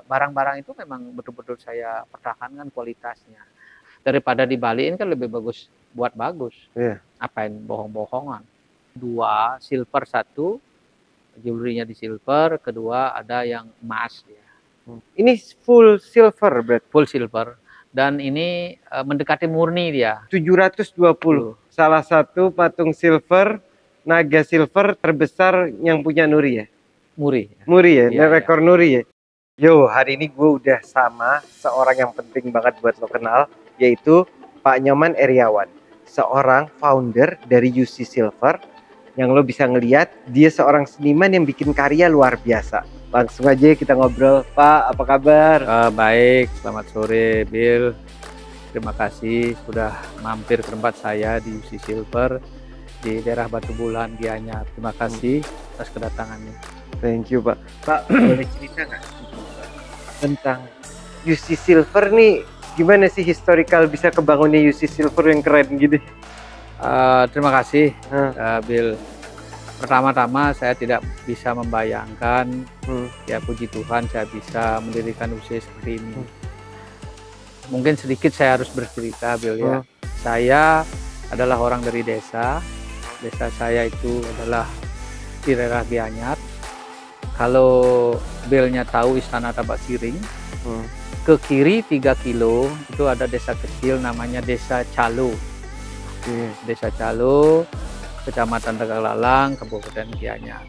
barang-barang itu memang betul-betul saya pertahankan kualitasnya. Daripada dibalikin kan lebih bagus buat bagus. Iya. Apain bohong-bohongan. 2 silver, 1 jewelry-nya di silver, kedua ada yang emas ya. Ini full silver berarti? Full silver. Dan ini mendekati murni dia. 720. Salah satu patung silver, naga silver terbesar yang punya Nuri ya? Muri. Muri ya? Iya, Rekor Nuri ya? Yo, hari ini gue udah sama seorang yang penting banget buat lo kenal, yaitu Pak Nyoman Iriawan, seorang founder dari UC Silver, yang lo bisa ngelihat dia seorang seniman yang bikin karya luar biasa. Langsung aja kita ngobrol. Pak, apa kabar? Baik, selamat sore Bill. Terima kasih sudah mampir ke tempat saya di UC Silver di daerah Batu Bulan, Gianyar. Terima kasih atas kedatangannya. Thank you, Pak. Pak, boleh cerita nggak tentang UC Silver nih? Gimana sih historical bisa kebangunnya UC Silver yang keren gitu? Terima kasih, Bill. Pertama-tama saya tidak bisa membayangkan, ya puji Tuhan saya bisa mendirikan UC seperti ini. Mungkin sedikit saya harus bercerita, Bill ya. Saya adalah orang dari desa. Desa saya itu adalah di daerah Gianyar. Kalau Billnya tahu Istana Tabak Siring, ke kiri 3 kilo itu ada desa kecil namanya Desa Calo. Desa Calo, Kecamatan Tegalalang, Kabupaten Gianyar.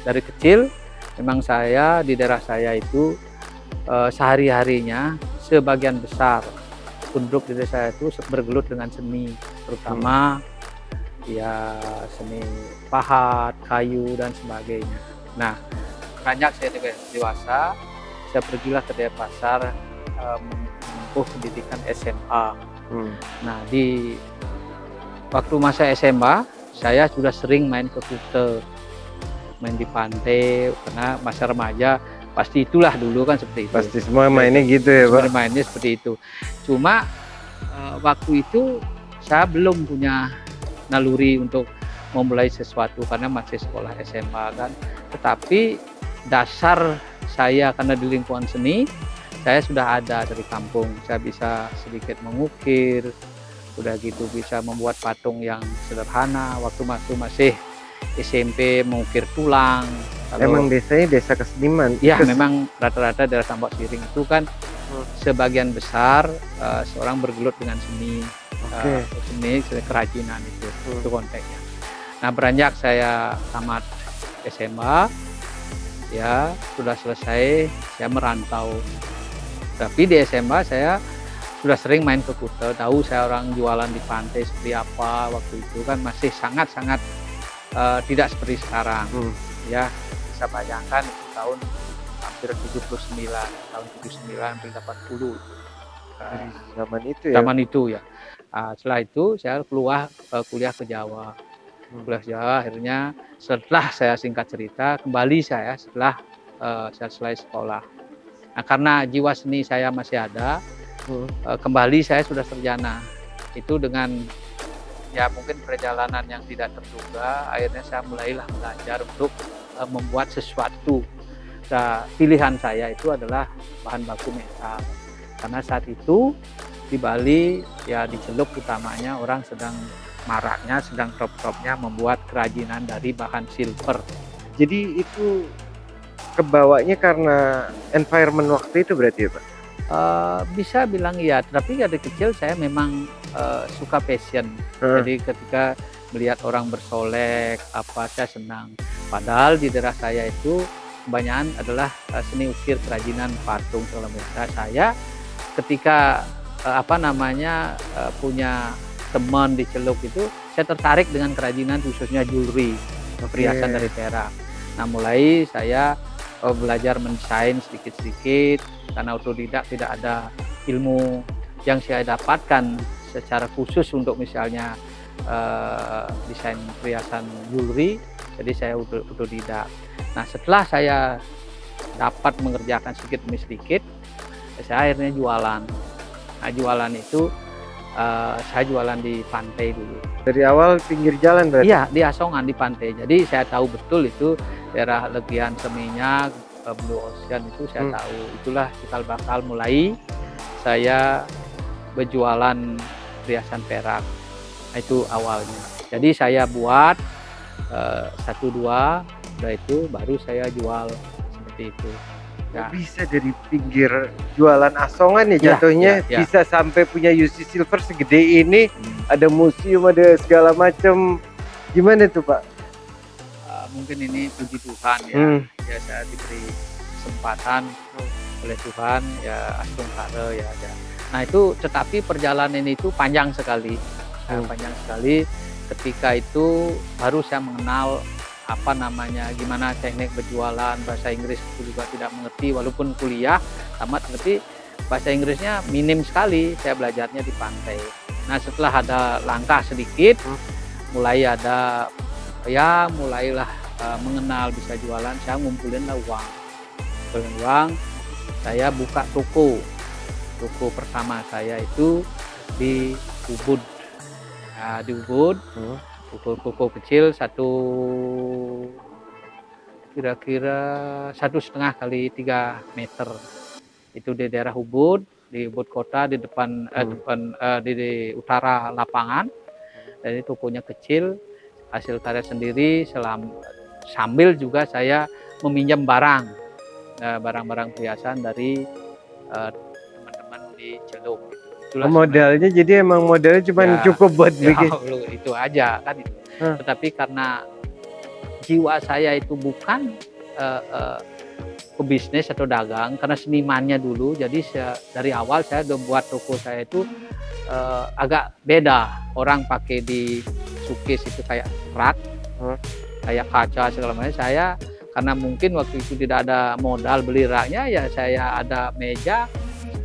Dari kecil memang saya di daerah saya itu sehari-harinya sebagian besar penduduk di desa itu bergelut dengan seni, terutama ya seni pahat, kayu dan sebagainya. Nah, beranjak saya dewasa, saya pergilah ke Denpasar menempuh pendidikan SMA. Nah, di waktu masa SMA saya sudah sering main ke Kuta, main di pantai, karena masa remaja pasti itulah dulu kan seperti itu. Pasti semua mainnya gitu ya, Pak? Mainnya seperti itu. Cuma waktu itu saya belum punya naluri untuk memulai sesuatu karena masih sekolah SMA kan. Tetapi dasar saya karena di lingkungan seni, saya sudah ada dari kampung. Saya bisa sedikit mengukir, udah gitu bisa membuat patung yang sederhana. Waktu masih SMP mengukir tulang. Emang desanya desa keseniman? Ya, memang rata-rata daerah Tambak Siring itu kan sebagian besar seorang bergelut dengan seni, seni kerajinan itu konteksnya. Nah, beranjak saya tamat SMA, ya sudah selesai, saya merantau. Tapi di SMA saya sudah sering main ke Kuta, tahu saya orang jualan di pantai seperti apa waktu itu kan masih sangat-sangat tidak seperti sekarang. Ya, bisa bayangkan itu tahun hampir 79, tahun 79 hampir 80. Zaman itu ya? Zaman itu ya. Setelah itu saya keluar kuliah ke Jawa. Kuliah ke Jawa, akhirnya setelah saya singkat cerita, kembali saya setelah saya selesai sekolah. Nah, karena jiwa seni saya masih ada, kembali saya sudah sarjana. Itu dengan ya mungkin perjalanan yang tidak terduga, akhirnya saya mulailah belajar untuk membuat sesuatu. Nah, pilihan saya itu adalah bahan baku metal. Karena saat itu di Bali ya di Celup utamanya orang sedang maraknya, sedang top-topnya membuat kerajinan dari bahan silver. Jadi itu kebawanya karena environment waktu itu berarti ya, Pak? Bisa bilang iya, tapi dari kecil saya memang suka passion. Jadi ketika melihat orang bersolek, apa saya senang. Padahal di daerah saya itu kebanyakan adalah seni ukir kerajinan patung segala macam. Saya ketika punya teman di Celup itu, saya tertarik dengan kerajinan khususnya jewelry, perhiasan dari perak. Nah, mulai saya belajar mendesain sedikit-sedikit karena otodidak, tidak ada ilmu yang saya dapatkan secara khusus untuk misalnya desain perhiasan jewelry, jadi saya otodidak. Nah, setelah saya dapat mengerjakan sedikit demi sedikit, saya akhirnya jualan. Nah, jualan itu saya jualan di pantai dulu. Dari awal pinggir jalan berarti? Iya, di Asongan, di pantai. Jadi saya tahu betul itu daerah Legian Seminyak, Blue Ocean itu saya tahu. Itulah cikal bakal mulai saya berjualan perhiasan perak. Nah, itu awalnya. Jadi saya buat 1-2, udah itu baru saya jual seperti itu. Ya. Bisa dari pinggir jualan asongan ya jatuhnya, bisa sampai punya UC Silver segede ini, ada museum, ada segala macam. Gimana tuh Pak? Mungkin ini puji Tuhan ya, ya saya diberi kesempatan oleh Tuhan ya, Astung Kare ya ada. Nah itu, tetapi perjalanan itu panjang sekali, panjang sekali. Ketika itu baru saya mengenal apa namanya, gimana teknik berjualan. Bahasa Inggris itu juga tidak mengerti, walaupun kuliah tamat, tapi bahasa Inggrisnya minim sekali, saya belajarnya di pantai. Nah setelah ada langkah sedikit, mulai ada ya, mulailah mengenal bisa jualan, saya ngumpulinlah uang. Saya buka toko pertama saya itu di Ubud. Nah, di Ubud toko kecil kira-kira 1,5 kali 3 meter. Itu di daerah Ubud, di Ubud kota, di depan di utara lapangan. Jadi tokonya kecil, hasil karya sendiri, sambil juga saya meminjam barang-barang perhiasan dari teman-teman di Celuk. Modalnya jadi emang modalnya cuma cukup buat bikin itu aja kan itu. Tetapi karena jiwa saya itu bukan pebisnis atau dagang, karena senimannya dulu, jadi dari awal saya udah buat toko saya itu agak beda. Orang pakai di showcase itu kayak rak, kayak kaca segala macam. Saya karena mungkin waktu itu tidak ada modal beli raknya, ya saya ada meja,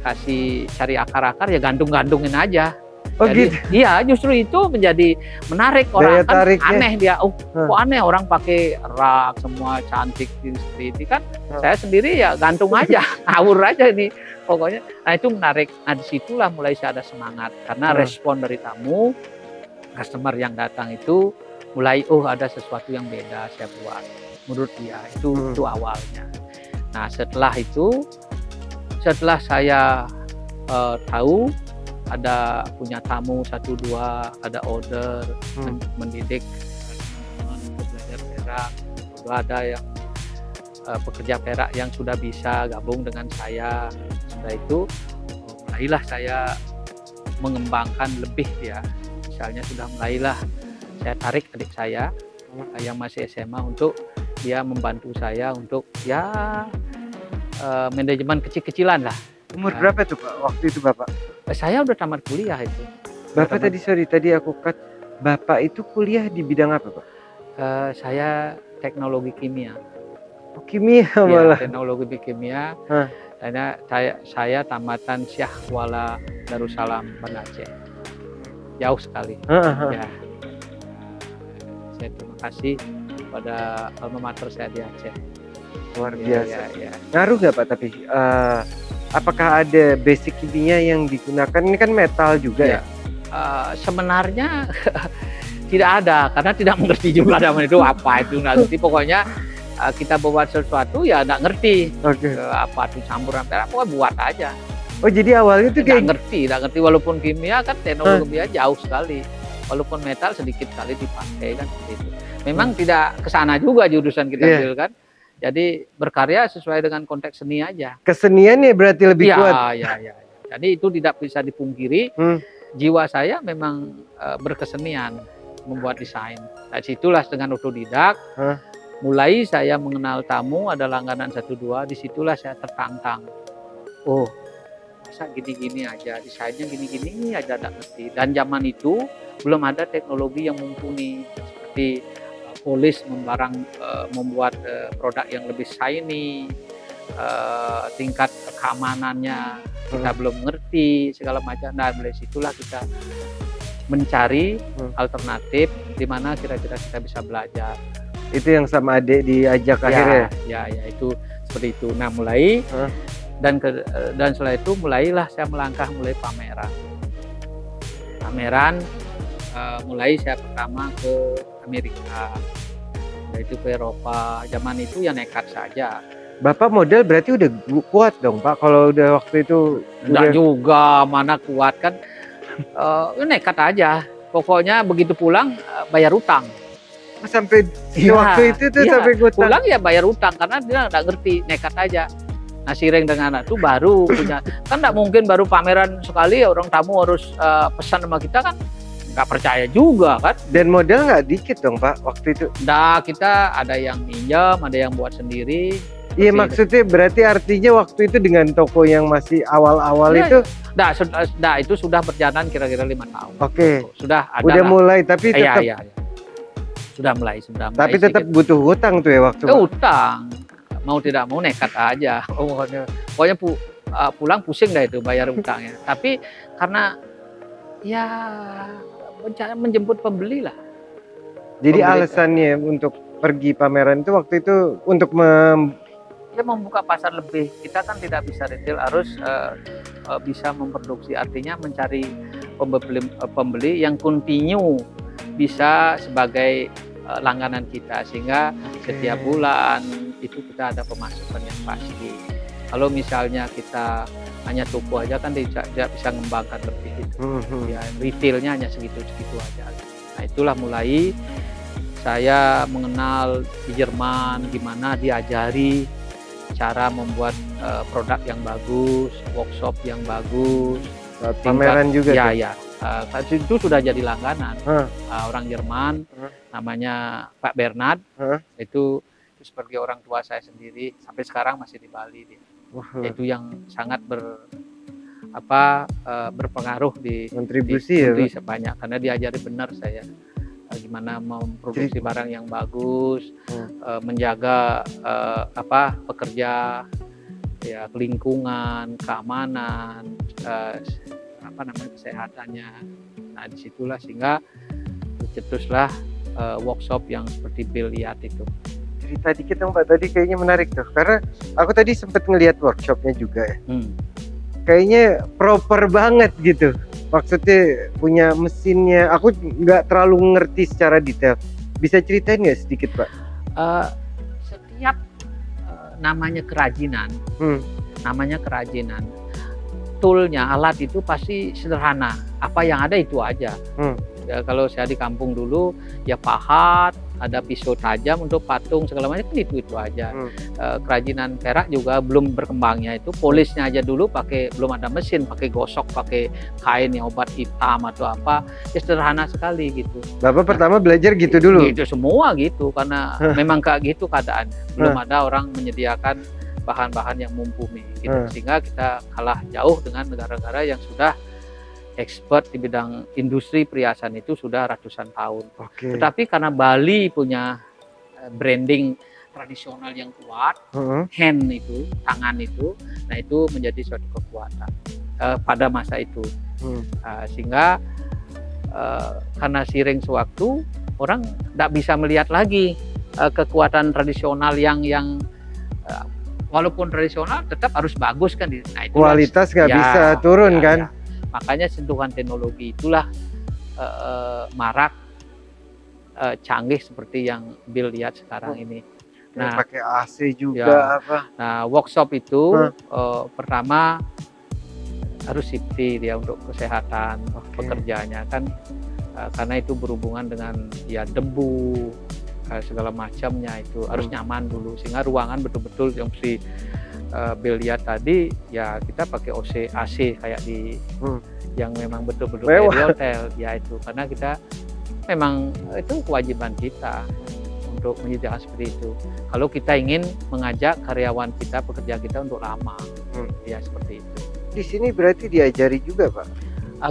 kasih cari akar-akar, ya gantung-gantungin aja. Oh jadi, gitu? Iya, justru itu menjadi menarik orang. Kan aneh dia, kok aneh orang pakai rak semua cantik seperti itu kan. Saya sendiri ya gantung aja, ngawur aja ini pokoknya. Nah itu menarik. Nah disitulah mulai saya ada semangat, karena respon dari tamu, customer yang datang itu mulai, ada sesuatu yang beda saya buat. Menurut dia itu awalnya. Nah setelah itu, setelah saya tahu ada punya tamu 1-2, ada order, mendidik teman-teman untuk belajar perak, ada yang pekerja perak yang sudah bisa gabung dengan saya. Setelah itu mulailah saya mengembangkan lebih ya. Misalnya sudah mulailah saya tarik adik saya yang masih SMA untuk dia membantu saya untuk ya manajemen kecil-kecilan lah. Umur berapa tuh Pak waktu itu Bapak? Saya udah tamat kuliah itu. Bapak tadi aku cut. Bapak itu kuliah di bidang apa Pak? Saya teknologi kimia. Oh, kimia malah. Ya, teknologi kimia. Karena saya tamatan Syah Kuala Darussalam Banda Aceh. Jauh sekali. Ya. Saya terima kasih pada alma mater saya di Aceh. Luar biasa. Ya. Ngaruh nggak Pak tapi? Apakah ada basic kimia yang digunakan? Ini kan metal juga ya? Sebenarnya tidak ada, karena tidak mengerti juga zaman itu apa itu nggak ngerti. Pokoknya kita buat sesuatu ya nggak ngerti apa itu campuran perak, pokoknya buat aja. Oh jadi awalnya itu kayak nggak ngerti walaupun kimia kan teknologi kimia jauh sekali, walaupun metal sedikit kali dipakai kan seperti itu. Memang tidak kesana juga jurusan kita ambil kan. Jadi berkarya sesuai dengan konteks seni aja. Keseniannya berarti lebih kuat. Ya. Jadi itu tidak bisa dipungkiri. Jiwa saya memang berkesenian, membuat desain. Nah, situlah dengan otodidak. Mulai saya mengenal tamu, ada langganan 1-2. Disitulah saya tertantang. Oh, masa gini-gini aja, desainnya gini-gini aja tidak ngerti. Dan zaman itu belum ada teknologi yang mumpuni seperti polis membuat produk yang lebih shiny, tingkat keamanannya kita belum ngerti segala macam. Nah dari situlah kita mencari alternatif di mana kira-kira kita bisa belajar. Itu yang sama adik diajak akhirnya. Ya itu seperti itu. Nah mulai dan setelah itu mulailah saya melangkah mulai pameran. Mulai saya pertama ke Amerika, yaitu ke Eropa. Zaman itu ya nekat saja, Bapak modal berarti udah kuat dong Pak, kalau udah waktu itu. Enggak juga, mana kuat kan. Nekat aja. Pokoknya begitu pulang bayar utang. Sampai Iya, waktu itu tuh iya. sampai ngutang. Pulang ya bayar utang karena dia nggak ngerti, nekat aja. Nah, Sireng dengan anak itu baru punya, kan nggak mungkin baru pameran sekali orang tamu harus pesan sama kita kan, nggak percaya juga kan. Dan modal nggak dikit dong Pak waktu itu. Nah, kita ada yang minjem, ada yang buat sendiri. Iya maksudnya berarti artinya waktu itu dengan toko yang masih awal-awal ya, itu. Itu sudah berjalan kira-kira 5 tahun. Oke. Sudah ada. Udah mulai tapi tetap. Iya. Sudah mulai. Tapi tetap butuh hutang tuh ya waktu. Utang. Mau tidak mau nekat aja. Pokoknya pulang pusing dah itu bayar utangnya. Tapi karena ya menjemput pembeli lah. Jadi alasannya untuk pergi pameran itu waktu itu untuk membuka pasar lebih. Kita kan tidak bisa retail, harus bisa memproduksi, artinya mencari pembeli yang continue, bisa sebagai langganan kita, sehingga setiap bulan itu kita ada pemasukan yang pasti. Kalau misalnya kita hanya toko aja kan tidak bisa mengembangkan lebih gitu. Ya, retailnya hanya segitu-segitu aja. Nah, itulah mulai saya mengenal di Jerman, gimana diajari cara membuat produk yang bagus, workshop yang bagus, pameran juga. Ya. Itu sudah jadi langganan. Orang Jerman, namanya Pak Bernard, itu seperti orang tua saya sendiri, sampai sekarang masih di Bali dia. Itu yang sangat berpengaruh di kontribusi ya sebanyak, karena diajari benar saya gimana memproduksi barang yang bagus, menjaga pekerja, ya, lingkungan, keamanan, kesehatannya. Nah, disitulah sehingga cetuslah workshop yang seperti Bill lihat itu. Cerita dikit dong Pak, tadi kayaknya menarik tuh, karena aku tadi sempat ngelihat workshopnya juga ya. Kayaknya proper banget gitu. Maksudnya punya mesinnya, aku nggak terlalu ngerti secara detail. Bisa ceritain nggak sedikit Pak? Setiap namanya kerajinan, toolnya, alat itu pasti sederhana. Apa yang ada itu aja. Ya, kalau saya di kampung dulu ya pahat, ada pisau tajam untuk patung segala macam, kan itu aja. Kerajinan perak juga belum berkembangnya, itu polisnya aja dulu belum ada mesin, pakai gosok, pakai kain yang obat hitam atau apa, ya sederhana sekali gitu. Bapak pertama belajar gitu dulu? Gitu semua gitu, karena memang kayak gitu keadaan, belum ada orang menyediakan bahan-bahan yang mumpuni gitu. Sehingga kita kalah jauh dengan negara-negara yang sudah expert di bidang industri perhiasan, itu sudah ratusan tahun. Tetapi karena Bali punya branding tradisional yang kuat, hand itu, tangan itu, nah itu menjadi suatu kekuatan pada masa itu. Sehingga karena Sireng sewaktu orang tidak bisa melihat lagi kekuatan tradisional yang walaupun tradisional tetap harus bagus kan. Nah, kualitas nggak bisa turun kan. Ya. Makanya sentuhan teknologi itulah marak canggih seperti yang Bill lihat sekarang ini. Nah, pakai AC juga apa? Nah, workshop itu pertama harus safety dia untuk kesehatan pekerjanya kan, karena itu berhubungan dengan ya debu segala macamnya, itu harus nyaman dulu, sehingga ruangan betul-betul yang si Bill lihat tadi ya kita pakai AC kayak di yang memang betul-betul di hotel ya, itu karena kita memang itu kewajiban kita untuk menyediakan seperti itu. Kalau kita ingin mengajak karyawan kita, pekerja kita untuk lama, ya seperti itu. Di sini berarti diajari juga Pak?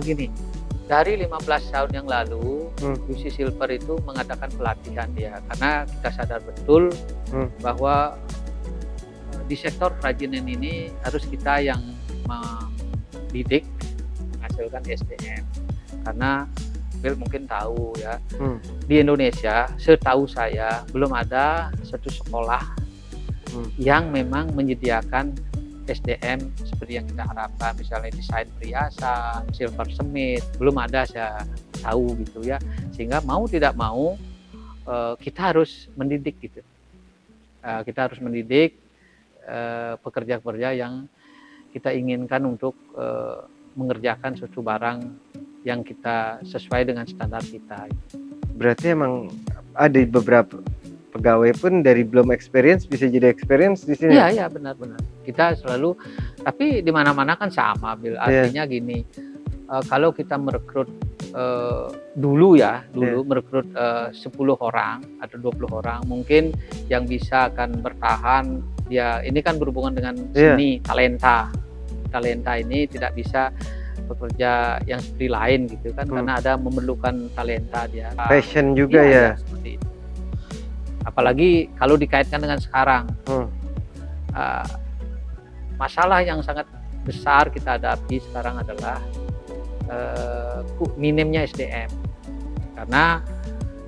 Gini, dari 15 tahun yang lalu UC Silver itu mengadakan pelatihan dia, karena kita sadar betul bahwa di sektor kerajinan ini harus kita yang mendidik, menghasilkan SDM. Karena Bill mungkin tahu ya, di Indonesia setahu saya belum ada satu sekolah yang memang menyediakan SDM seperti yang kita harapkan, misalnya desain perhiasan, silversmith, belum ada saya tahu gitu ya. Sehingga mau tidak mau kita harus mendidik gitu. Kita harus mendidik pekerja-pekerja yang kita inginkan untuk mengerjakan suatu barang yang kita sesuai dengan standar kita. Berarti emang ada beberapa pegawai pun dari belum experience bisa jadi experience di sini. Iya, iya, benar-benar. Kita selalu, tapi di mana-mana kan sama, Bil. Artinya gini, kalau kita merekrut dulu merekrut 10 orang atau 20 orang, mungkin yang bisa akan bertahan, ya ini kan berhubungan dengan seni, talenta ini tidak bisa bekerja yang seperti lain gitu kan, karena ada memerlukan talenta dia. Passion juga ya. Seperti itu. Apalagi kalau dikaitkan dengan sekarang, masalah yang sangat besar kita hadapi sekarang adalah minimnya SDM, karena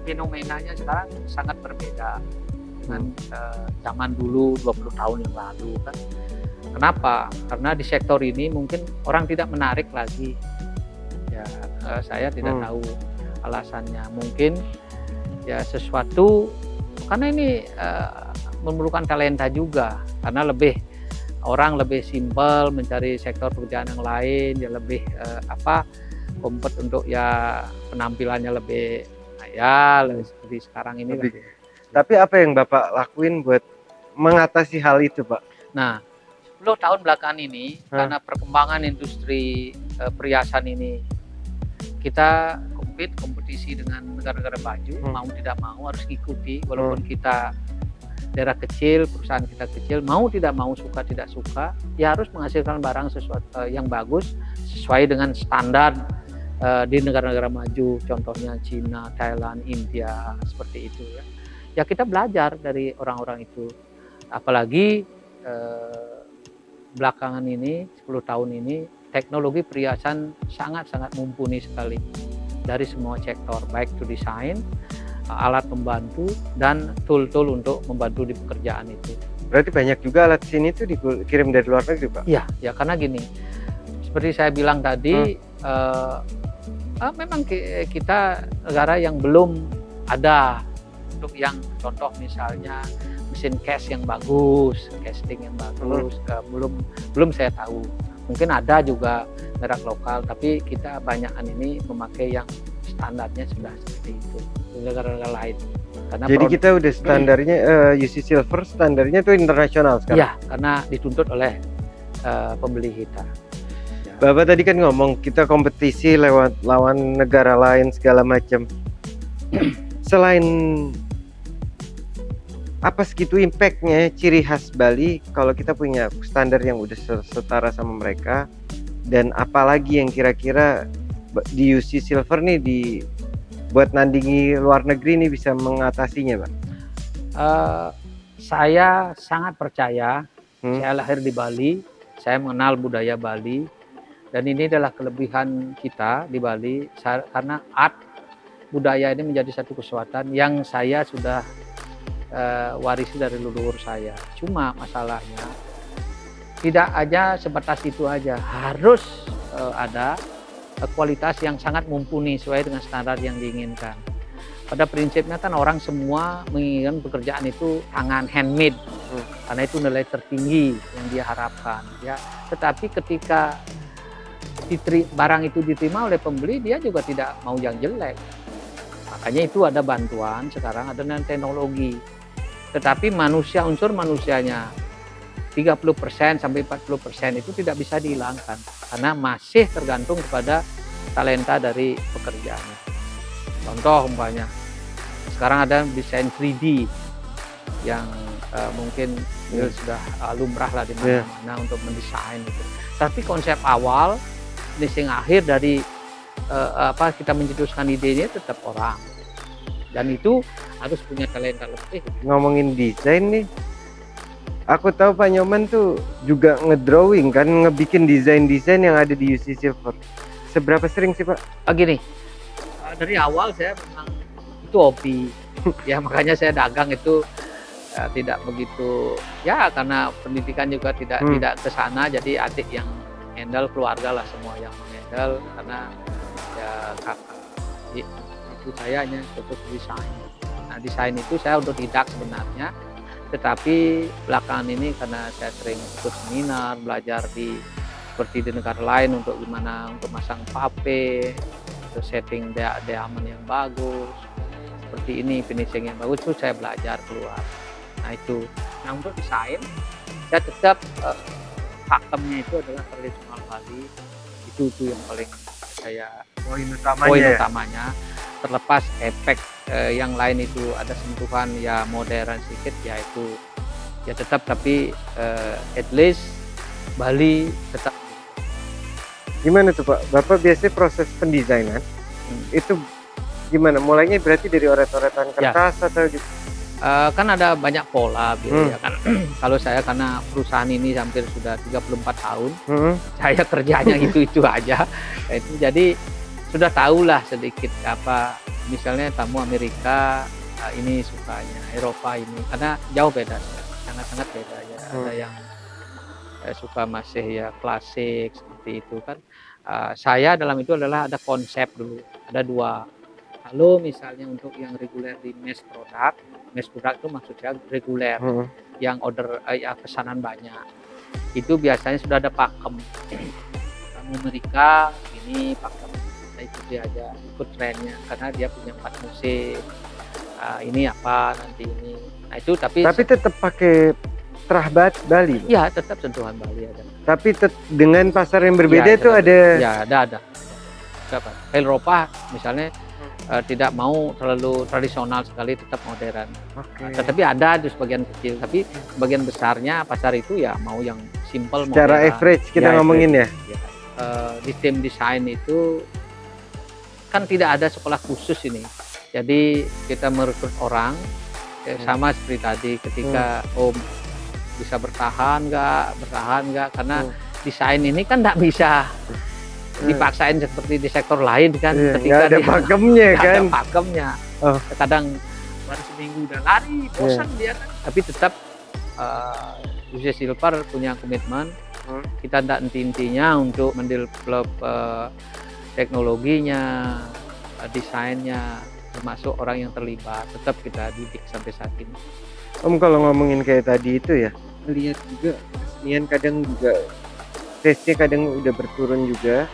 fenomenanya sekarang sangat berbeda dengan zaman dulu 20 tahun yang lalu kan. Kenapa? Karena di sektor ini mungkin orang tidak menarik lagi. Ya, saya tidak tahu alasannya. Mungkin ya sesuatu, karena ini memerlukan talenta juga, karena orang lebih simpel mencari sektor pekerjaan yang lain, ya lebih kompet untuk ya penampilannya lebih lebih seperti sekarang ini. Tapi apa yang Bapak lakuin buat mengatasi hal itu, Pak? Nah, 10 tahun belakangan ini, karena perkembangan industri perhiasan ini, kita kompetisi dengan negara-negara maju, mau tidak mau harus ikuti, walaupun kita daerah kecil, perusahaan kita kecil, mau tidak mau, suka tidak suka, ya harus menghasilkan barang sesuatu yang bagus sesuai dengan standar di negara-negara maju, contohnya Cina, Thailand, India, seperti itu ya. Ya kita belajar dari orang-orang itu, apalagi belakangan ini 10 tahun ini teknologi perhiasan sangat-sangat mumpuni sekali dari semua sektor, baik itu desain, alat pembantu, dan tool-tool untuk membantu di pekerjaan itu. Berarti banyak juga alat sini tuh dikirim dari luar negeri, Pak? Iya, ya karena gini, seperti saya bilang tadi, memang kita negara yang belum ada untuk yang contoh misalnya mesin cast yang bagus, casting yang bagus, belum saya tahu. Mungkin ada juga merek lokal, tapi kita banyakan ini memakai yang standarnya sudah seperti itu negara-negara lain. Karena jadi kita udah standarnya UC Silver standarnya itu internasional sekarang. Iya, karena dituntut oleh pembeli kita. Ya. Bapak tadi kan ngomong kita kompetisi lewat lawan negara lain segala macam. Selain apa segitu impactnya, ciri khas Bali kalau kita punya standar yang udah setara sama mereka, dan apalagi yang kira-kira di UC Silver nih buat nandingi luar negeri nih bisa mengatasinya, Pak? Saya sangat percaya. Saya lahir di Bali, saya mengenal budaya Bali, dan ini adalah kelebihan kita di Bali karena art budaya ini menjadi satu kekuatan yang saya sudah warisi dari leluhur saya. Cuma masalahnya tidak aja sebatas itu aja, harus ada kualitas yang sangat mumpuni sesuai dengan standar yang diinginkan. Pada prinsipnya kan orang semua menginginkan pekerjaan itu tangan, handmade, karena itu nilai tertinggi yang dia harapkan. Ya, tetapi ketika barang itu diterima oleh pembeli, dia juga tidak mau yang jelek. Makanya itu ada bantuan sekarang, ada teknologi. Tetapi unsur manusianya 30% sampai 40% itu tidak bisa dihilangkan karena masih tergantung kepada talenta dari pekerjaannya. Contoh umpamanya sekarang ada desain 3D yang mungkin sudah lumrah lah di mana-mana untuk mendesain itu. Tapi konsep awal, finishing akhir dari kita mencetuskan idenya tetap orang. Dan itu harus punya talenta lebih. Ngomongin desain nih, aku tahu Pak Nyoman tuh juga ngedrawing kan, ngebikin desain-desain yang ada di UC Silver. Seberapa sering sih, Pak? Gini, dari awal saya memang itu hobi. Ya makanya saya dagang itu tidak begitu, ya karena pendidikan juga tidak ke sana, jadi adik yang handle, keluarga lah semua yang handle, karena ya kakak itu saya hanya fokus desain. Nah desain itu saya otodidak sebenarnya, Tetapi belakangan ini karena saya sering ikut seminar, belajar seperti di negara lain untuk gimana untuk masang pape, untuk setting diamond yang bagus, seperti ini finishing yang bagus, itu saya belajar keluar. Nah itu. Nah untuk desain, saya tetap pakemnya itu adalah tradisional Bali. Itu yang paling saya poin utamanya. Terlepas efek yang lain itu ada sentuhan ya modern sedikit, ya itu ya tetap, tapi at least Bali tetap. Gimana tuh Pak? Bapak biasanya proses pendesainan itu gimana? Mulainya berarti dari oret-oretan kertas atau gitu? Kan ada banyak pola, ya kan. Kalau saya karena perusahaan ini hampir sudah 34 tahun, saya kerjanya itu aja. Itu jadi sudah tahulah sedikit apa, misalnya tamu Amerika ini sukanya, Eropa ini karena jauh beda, sangat-sangat beda ya. Ada yang suka masih ya klasik seperti itu kan. Saya dalam itu adalah ada konsep dulu, ada dua. Kalau misalnya untuk yang reguler di mass product itu maksudnya reguler, yang order ya pesanan banyak, itu biasanya sudah ada pakem. Tamu Amerika ini pakem, saya ikuti aja, ikut trennya karena dia punya 4 musim. Ini apa nanti ini. Nah itu tapi tetap pakai terah Bali. Ya tetap sentuhan Bali ada. Tapi dengan pasar yang berbeda ya, itu ada. Ya ada. Eropa misalnya tidak mau terlalu tradisional sekali, tetap modern. Tetapi ada di sebagian kecil, tapi sebagian besarnya pasar itu ya mau yang simple. Secara modern. Average kita ngomongin ya. Di tim desain itu kan tidak ada sekolah khusus ini. Jadi kita merekrut orang sama seperti tadi ketika bisa bertahan nggak karena desain ini kan nggak bisa dipaksain seperti di sektor lain kan. Ketika ada pakemnya kan. Ada pakemnya. Kadang baru seminggu udah lari, bosan dia kan. Tapi tetap UC Silver punya komitmen. Kita tidak intinya untuk mendevelop teknologinya, desainnya, termasuk orang yang terlibat. Tetap kita didik sampai saat ini. Om kalau ngomongin kayak tadi itu ya, lihat juga kesenian kadang juga taste-nya kadang udah berturun juga.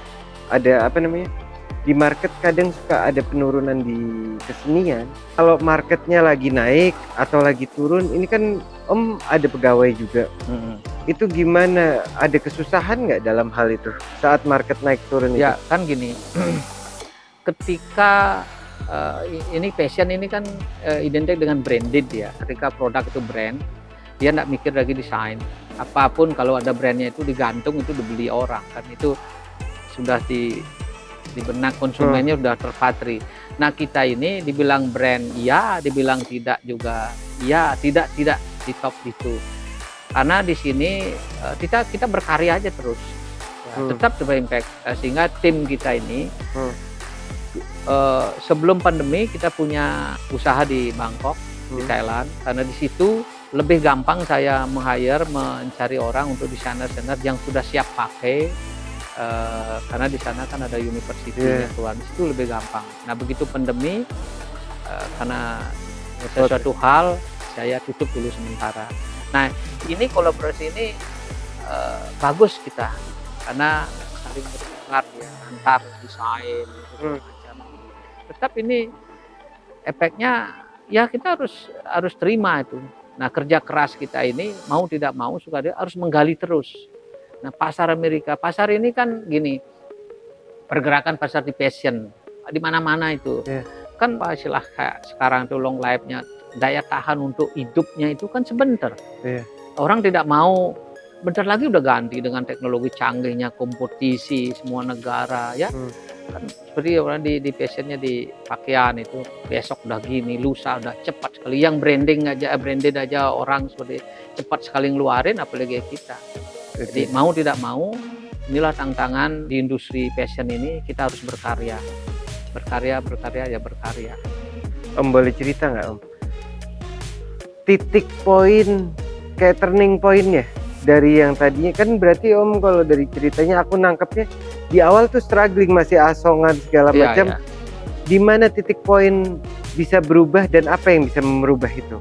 Ada apa namanya, di market kadang suka ada penurunan di kesenian. Kalau marketnya lagi naik atau lagi turun, ini kan Om ada pegawai juga. Itu gimana, ada kesusahan nggak dalam hal itu saat market naik turun itu? Ya kan gini, ketika ini fashion ini kan identik dengan branded ya. Ketika produk itu brand, dia nggak mikir lagi desain. Apapun kalau ada brandnya itu digantung, itu dibeli orang kan, itu sudah di benak konsumennya sudah terpatri. Nah kita ini dibilang brand iya, dibilang tidak juga iya, tidak di top itu. Karena di sini kita berkarya aja terus, tetap berimpact. Sehingga tim kita ini sebelum pandemi kita punya usaha di Bangkok, di Thailand, karena di situ lebih gampang saya mencari orang untuk desainer-desainer yang sudah siap pakai. Karena di sana kan ada university keluar, di situ lebih gampang. Nah begitu pandemi, karena sesuatu hal saya tutup dulu sementara. Nah ini kolaborasi ini bagus kita, karena saling bertukar ya, antar desain macam. Tetap ini efeknya ya kita harus terima itu. Nah kerja keras kita ini mau tidak mau suka dia harus menggali terus. Nah pasar Amerika, pasar ini kan gini, pergerakan pasar di fashion di mana-mana itu kan istilah sekarang itu long life-nya, daya tahan untuk hidupnya itu kan sebentar. Orang tidak mau, bentar lagi udah ganti dengan teknologi canggihnya, kompetisi semua negara ya. Kan seperti orang di fashionnya, di pakaian itu besok udah gini, lusa udah cepat sekali. Yang branded aja orang seperti cepat sekali ngeluarin, apalagi kita. Jadi mau tidak mau, inilah tantangan di industri fashion ini, kita harus berkarya. Berkarya. Om boleh cerita nggak Om? Titik poin, kayak turning pointnya dari yang tadinya kan, berarti Om kalau dari ceritanya aku nangkepnya di awal tuh struggling, masih asongan segala macam. Di mana titik poin bisa berubah dan apa yang bisa merubah itu?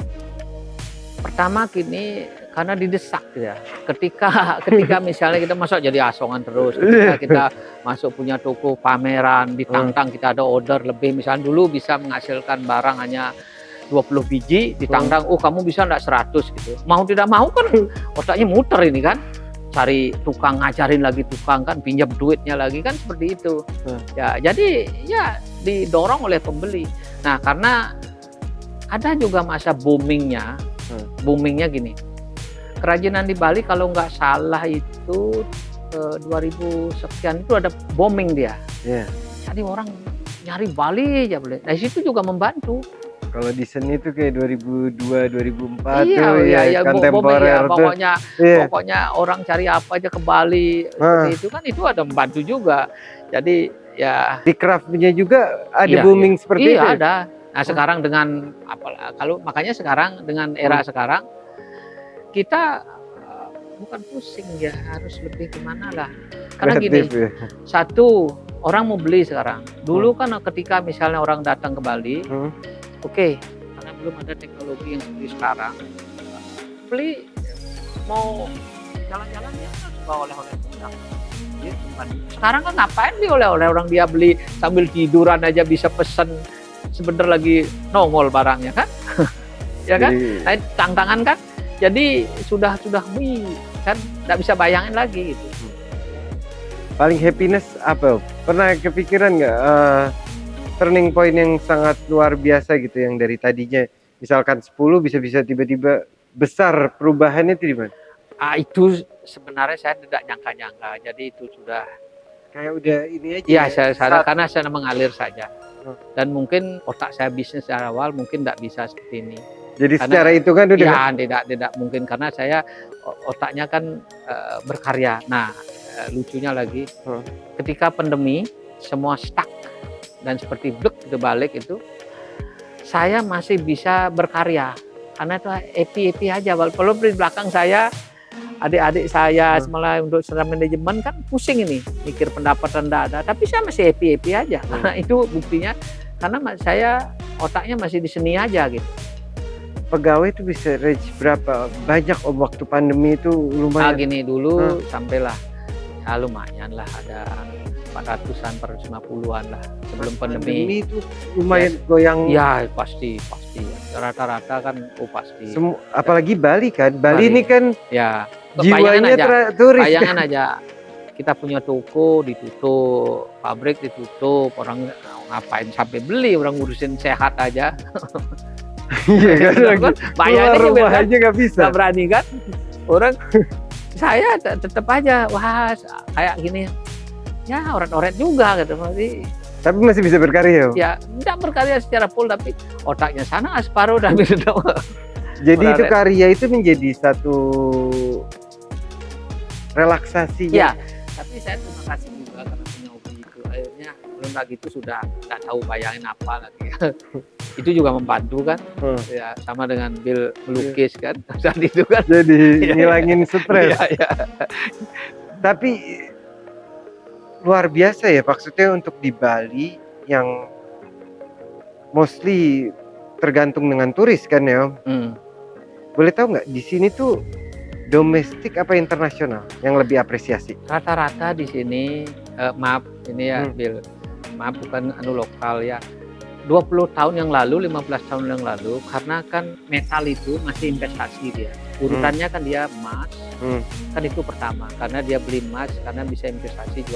Pertama gini, karena didesak ya. Ketika misalnya kita masuk jadi asongan terus, ketika kita masuk punya toko pameran, ditantang kita ada order lebih, misalnya dulu bisa menghasilkan barang hanya 20 biji, ditantang, oh kamu bisa enggak 100 gitu. Mau tidak mau kan otaknya muter ini kan. Cari tukang, ngajarin lagi tukang kan, pinjam duitnya lagi kan, seperti itu. Ya, jadi ya didorong oleh pembeli. Nah, karena ada juga masa boomingnya, boomingnya gini. Kerajinan di Bali kalau nggak salah itu 2000 sekian itu ada booming dia. Jadi orang nyari Bali aja boleh. Nah, situ juga membantu. Kalau di seni itu kayak 2002, 2004 iya, tuh ya, kontemporer ya, tuh. Pokoknya orang cari apa aja ke Bali, seperti itu kan, itu ada membantu juga. Jadi ya di craftnya juga ada booming seperti itu. Iya ada. Nah sekarang dengan kalau makanya sekarang dengan era sekarang kita bukan pusing ya, harus lebih kemana lah. Karena kreatif, gini, satu orang mau beli sekarang. Dulu kan ketika misalnya orang datang ke Bali. Oke, karena belum ada teknologi yang seperti sekarang, beli mau jalan-jalan dia harus bawa oleh-oleh pulang. Sekarang kan ngapain beli oleh-oleh, orang dia beli sambil tiduran aja bisa pesen sebentar lagi nongol barangnya kan, ya kan? Nah, tantangan kan, jadi sudah kan nggak bisa bayangin lagi gitu. Paling happiness apa? Pernah kepikiran nggak? Turning point yang sangat luar biasa gitu, yang dari tadinya misalkan 10 bisa tiba-tiba besar perubahannya itu di mana? Itu sebenarnya saya tidak nyangka-nyangka, jadi itu sudah kayak udah ini aja. Iya, saya karena saya mengalir saja. Dan mungkin otak saya bisnis dari awal mungkin tidak bisa seperti ini. Jadi karena, secara itu kan udah tidak mungkin, karena saya otaknya kan berkarya. Nah, lucunya lagi ketika pandemi semua stuck dan seperti blek itu balik itu, saya masih bisa berkarya karena itu happy aja. Walaupun di belakang saya adik-adik saya malah untuk secara manajemen kan pusing ini, mikir pendapatan tidak ada, tapi saya masih happy aja. Karena itu buktinya, karena saya otaknya masih di seni aja gitu. Pegawai itu bisa reach berapa banyak waktu pandemi itu? Lumayan. Gini dulu sampailah ya lumayan lah, ada 400-an, 450-an lah sebelum pandemi itu lumayan goyang. Ya pasti rata-rata kan pasti. Apalagi Bali kan, Bali ini kan ya jiwanya turis. Bayangan aja, kita punya toko ditutup, pabrik ditutup, orang ngapain sampai beli, orang ngurusin sehat aja. Iya kan, bayangin rumah aja nggak bisa, nggak berani kan orang. Saya tetap aja, wah kayak gini ya, oret-oret juga gitu. Tapi masih bisa berkarya. Ya, tidak berkarya secara full, tapi otaknya sana separuh udah bisa. Jadi itu karya itu menjadi satu relaksasi. Ya, tapi saya terima kasih juga karena punya hobi itu. Akhirnya belum lagi itu sudah nggak tahu bayangin apa lagi. Itu juga membantu kan. Ya, sama dengan Bill melukis kan saat itu kan. Jadi ngilangin stres. Ya. Tapi luar biasa ya, maksudnya untuk di Bali yang mostly tergantung dengan turis kan ya. Boleh tahu nggak di sini tuh domestik apa internasional yang lebih apresiasi? Rata-rata di sini maaf ini ya Bill, maaf bukan lokal ya. 20 tahun yang lalu, 15 tahun yang lalu, karena kan metal itu masih investasi dia. Urutannya kan dia emas, kan itu pertama, karena dia beli emas, karena bisa investasi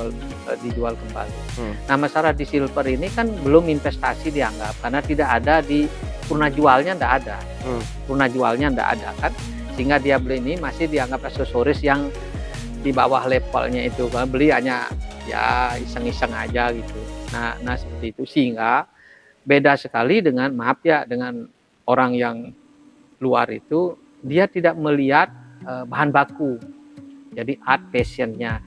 dijual kembali. Nah masalah di silver ini kan belum investasi dianggap, karena tidak ada di purna jualnya, tidak ada. Purna jualnya tidak ada kan, sehingga dia beli ini masih dianggap aksesoris yang di bawah levelnya itu, kan beli hanya ya iseng-iseng aja gitu. Nah seperti itu, sehingga beda sekali dengan, maaf ya, dengan orang yang luar itu, dia tidak melihat bahan baku. Jadi art passionnya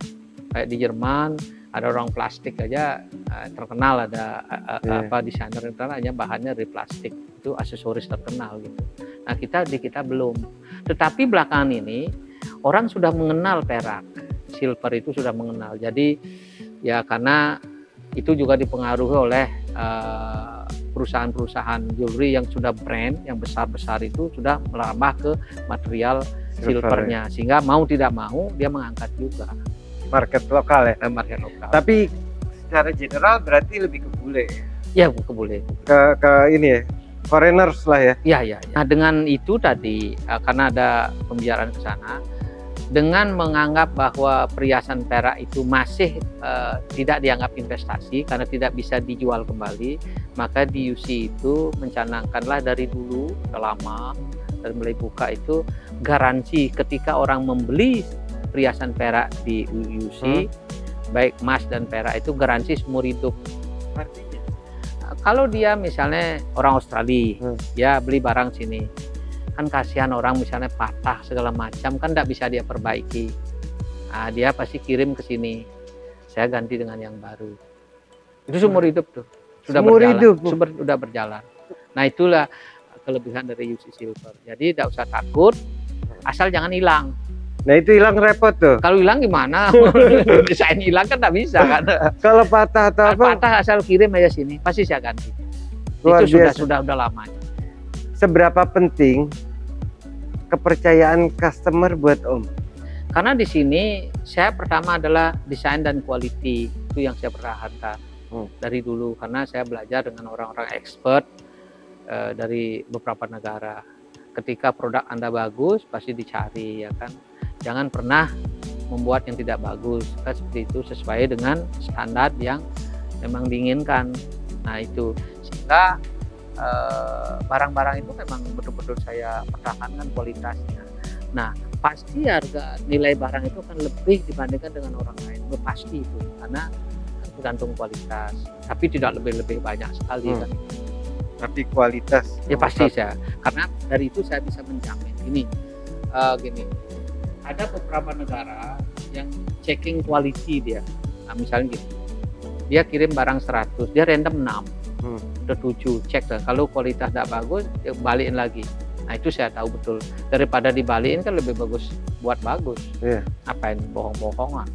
kayak di Jerman ada orang plastik aja terkenal, ada desainer terkenal aja bahannya dari plastik, itu aksesoris terkenal gitu. Nah kita belum. Tetapi belakangan ini orang sudah mengenal perak, silver itu sudah mengenal. Jadi ya karena itu juga dipengaruhi oleh perusahaan-perusahaan jewelry yang sudah brand yang besar-besar itu sudah merambah ke material silvernya, sehingga mau tidak mau dia mengangkat juga market lokal ya. Market lokal. Tapi secara general berarti lebih ke bule ya? Ya, ke bule. Ke ini ya, foreigners lah ya. Iya, iya. Nah, dengan itu tadi karena ada pembicaraan ke sana, dengan menganggap bahwa perhiasan perak itu masih tidak dianggap investasi karena tidak bisa dijual kembali, maka di UC itu mencanangkanlah dari dulu, lama, dari mulai buka itu garansi ketika orang membeli perhiasan perak di UC, baik emas dan perak itu garansi seumur hidup. Artinya? Kalau dia misalnya orang Australia, ya beli barang sini, kan kasihan orang misalnya patah segala macam, kan tidak bisa dia perbaiki. Nah, dia pasti kirim ke sini, saya ganti dengan yang baru. Itu seumur hidup tuh, sudah berjalan. Nah, itulah kelebihan dari UC Silver. Jadi tidak usah takut, asal jangan hilang. Nah, itu hilang repot tuh. Kalau hilang gimana? Desain hilang kan tidak bisa kan. Kalau patah atau apa? Patah asal kirim aja sini, pasti saya ganti. Luar itu biasa. sudah lama. Seberapa penting kepercayaan customer buat Om? Karena di sini saya pertama adalah desain dan quality, itu yang saya pertahankan dari dulu, karena saya belajar dengan orang-orang expert dari beberapa negara. Ketika produk Anda bagus pasti dicari, ya kan. Jangan pernah membuat yang tidak bagus, kan seperti itu, sesuai dengan standar yang memang diinginkan. Nah, itu sehingga barang-barang itu memang betul-betul saya pertahankan kualitasnya. Nah, pasti harga nilai barang itu akan lebih dibandingkan dengan orang lain, pasti itu, karena tergantung kualitas. Tapi tidak lebih banyak sekali kan. Tapi kualitas ya pasti saya, karena dari itu saya bisa menjamin ini. Gini, ada beberapa negara yang checking quality dia. Nah, misalnya gitu, dia kirim barang 100, dia random 6, udah 7, cek lah. Kalau kualitas tidak bagus, ya balikin lagi. Nah, itu saya tahu betul. Daripada dibalikin kan lebih bagus buat bagus. Apain bohong-bohongan.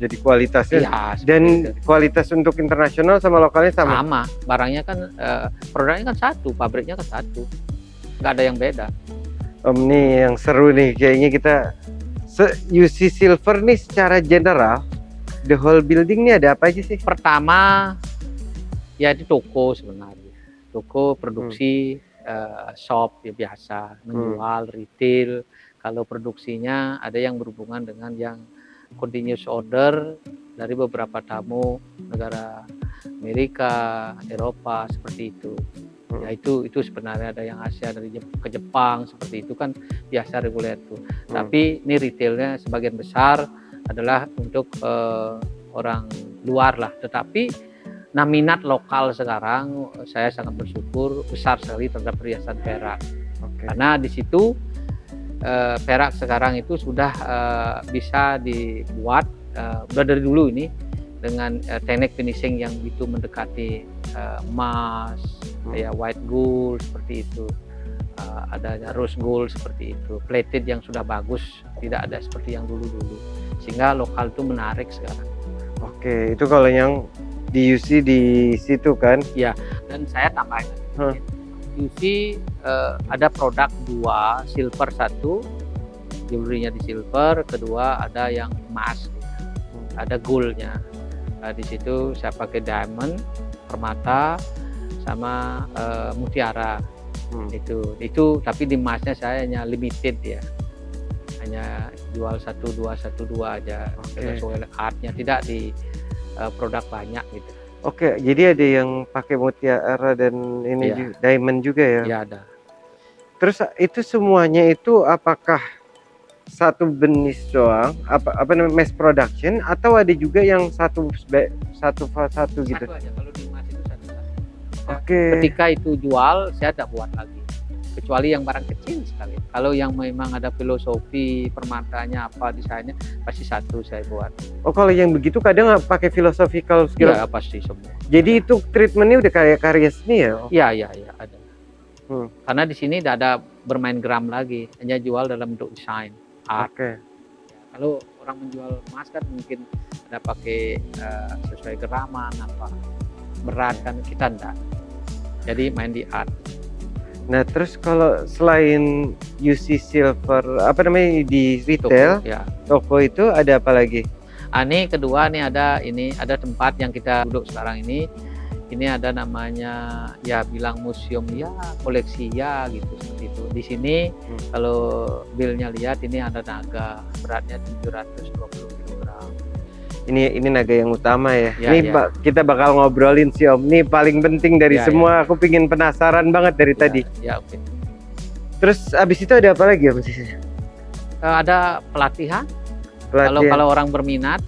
Jadi kualitasnya ya, dan kualitas untuk internasional sama lokalnya sama? Sama, barangnya kan produknya kan satu, pabriknya kan satu, nggak ada yang beda. Om, nih yang seru nih, kayaknya kita UC Silver nih secara general, the whole building nih ada apa aja sih? Pertama, ya di toko sebenarnya, toko produksi, shop ya biasa, menjual, retail. Kalau produksinya ada yang berhubungan dengan yang continuous order dari beberapa tamu negara Amerika, Eropa, seperti itu. Ya itu sebenarnya ada yang Asia dari ke Jepang, seperti itu kan biasa reguler tuh. Tapi ini retailnya sebagian besar adalah untuk orang luar lah. Tetapi minat lokal sekarang saya sangat bersyukur besar sekali terhadap perhiasan perak. Karena di situ perak sekarang itu sudah bisa dibuat udah dari dulu ini dengan teknik finishing yang itu mendekati emas, ya white gold seperti itu, adanya rose gold seperti itu, plated yang sudah bagus, tidak ada seperti yang dulu-dulu, sehingga lokal itu menarik sekarang. Oke, itu kalau yang di UC di situ kan? Ya, dan saya tambahin. UC ada produk 2, silver 1, jewelry-nya di silver, kedua ada yang emas, ada gold-nya. Di situ saya pakai diamond, permata, sama mutiara. Itu tapi di emasnya saya hanya limited ya, hanya jual 1212 aja, sesuai artnya, tidak di produk banyak gitu. Oke, jadi ada yang pakai mutiara dan ini diamond juga ya? Iya, ada. Terus itu semuanya itu apakah satu jenis doang? Apa namanya, mass production, atau ada juga yang satu gitu? Satu aja, kalau di emas itu satu. Ketika itu jual, saya tidak buat lagi, kecuali yang barang kecil sekali. Kalau yang memang ada filosofi permatanya apa desainnya, pasti satu saya buat. Oh, kalau yang begitu kadang nggak pakai philosophical skill? Ya, pasti semua. Jadi itu treatmentnya udah kayak karya seni ya? Iya, ada. Karena di sini tidak ada bermain gram lagi, hanya jual dalam bentuk desain art. Kalau orang menjual emas kan mungkin ada pakai sesuai geraman apa berat, kan kita enggak. jadi main di art. Nah, terus kalau selain UC Silver, apa namanya di retail, toko itu ada apa lagi? Ini kedua nih ada tempat yang kita duduk sekarang ini. Ini ada namanya ya bilang museum ya koleksi ya gitu seperti itu. Di sini kalau Billnya lihat ini ada naga beratnya 720 kg. Ini naga yang utama ya. Ini kita bakal ngobrolin sih Om. Ini paling penting dari semua. Aku pingin penasaran banget dari tadi. Oke. Terus abis itu ada apa lagi Om? Ada pelatihan. Kalau orang berminat,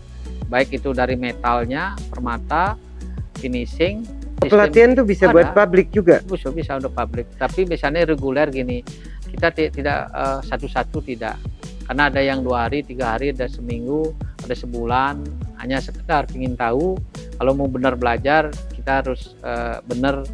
baik itu dari metalnya, permata, finishing. Pelatihan tuh bisa buat publik juga? Bisa untuk publik. Tapi biasanya reguler gini. Kita tidak satu-satu tidak. Karena ada yang 2 hari, 3 hari, ada seminggu, ada sebulan. Hanya sekedar ingin tahu. Kalau mau benar belajar, kita harus benar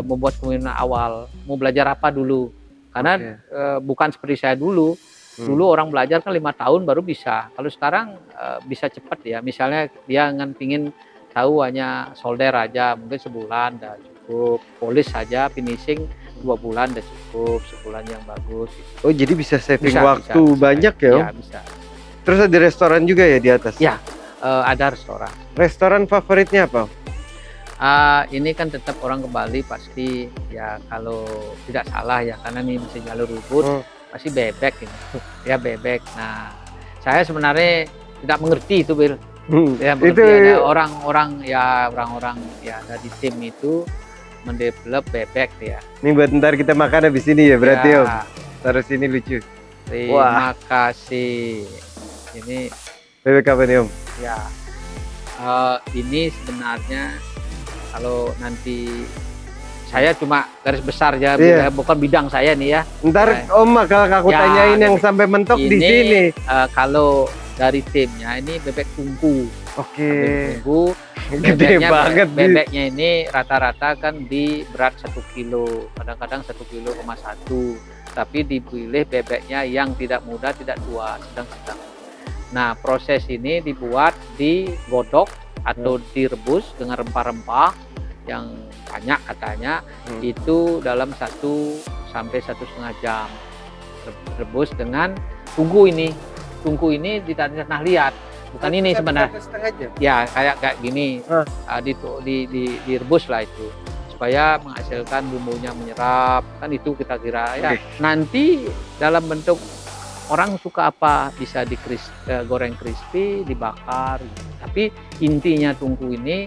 membuat komitmen awal. Mau belajar apa dulu? Karena bukan seperti saya dulu. Dulu orang belajar kan 5 tahun baru bisa. Kalau sekarang bisa cepat ya. Misalnya dia pingin tahu hanya solder aja, mungkin sebulan udah cukup. Polish saja, finishing 2 bulan udah cukup, sebulan yang bagus. Gitu. Oh jadi bisa saving waktu banyak ya? Ya bisa. Terus ada restoran juga ya di atas? Ya, ada restoran. Restoran favoritnya apa? Ini kan tetap orang ke Bali pasti ya kalau tidak salah ya, karena ini bisa jalur Ubud. Pasti bebek ini, ya bebek. Nah, saya sebenarnya tidak mengerti itu, Bill. Ya, itu ada orang-orang ya ada di tim itu mendevelop bebek ya. Ini buat ntar kita makan habis ini ya berarti Om. Taruh sini lucu. Terima kasih. Ini bebek apa nih Om? Ya, ini sebenarnya kalau nanti saya cuma garis besar ya, bukan bidang saya nih ya. Ntar Om bakal aku tanyain yang sampai mentok di sini. Kalau dari timnya ini bebek tungku. Oke. Tungku. Gede banget. Bebeknya ini rata-rata kan di berat 1 kilo, kadang-kadang 1,1 kilo. Tapi dipilih bebeknya yang tidak muda, tidak tua, sedang-sedang. Nah, proses ini dibuat digodok atau direbus dengan rempah-rempah yang banyak katanya, itu dalam 1 sampai 1,5 jam rebus dengan tungku ini. Tungku ini tidak pernah lihat, bukan ini sebenarnya. Ya kayak gini, direbus lah itu supaya menghasilkan bumbunya menyerap, kan itu kita kira ya. Nanti dalam bentuk orang suka apa, bisa goreng crispy, dibakar. Tapi intinya tungku ini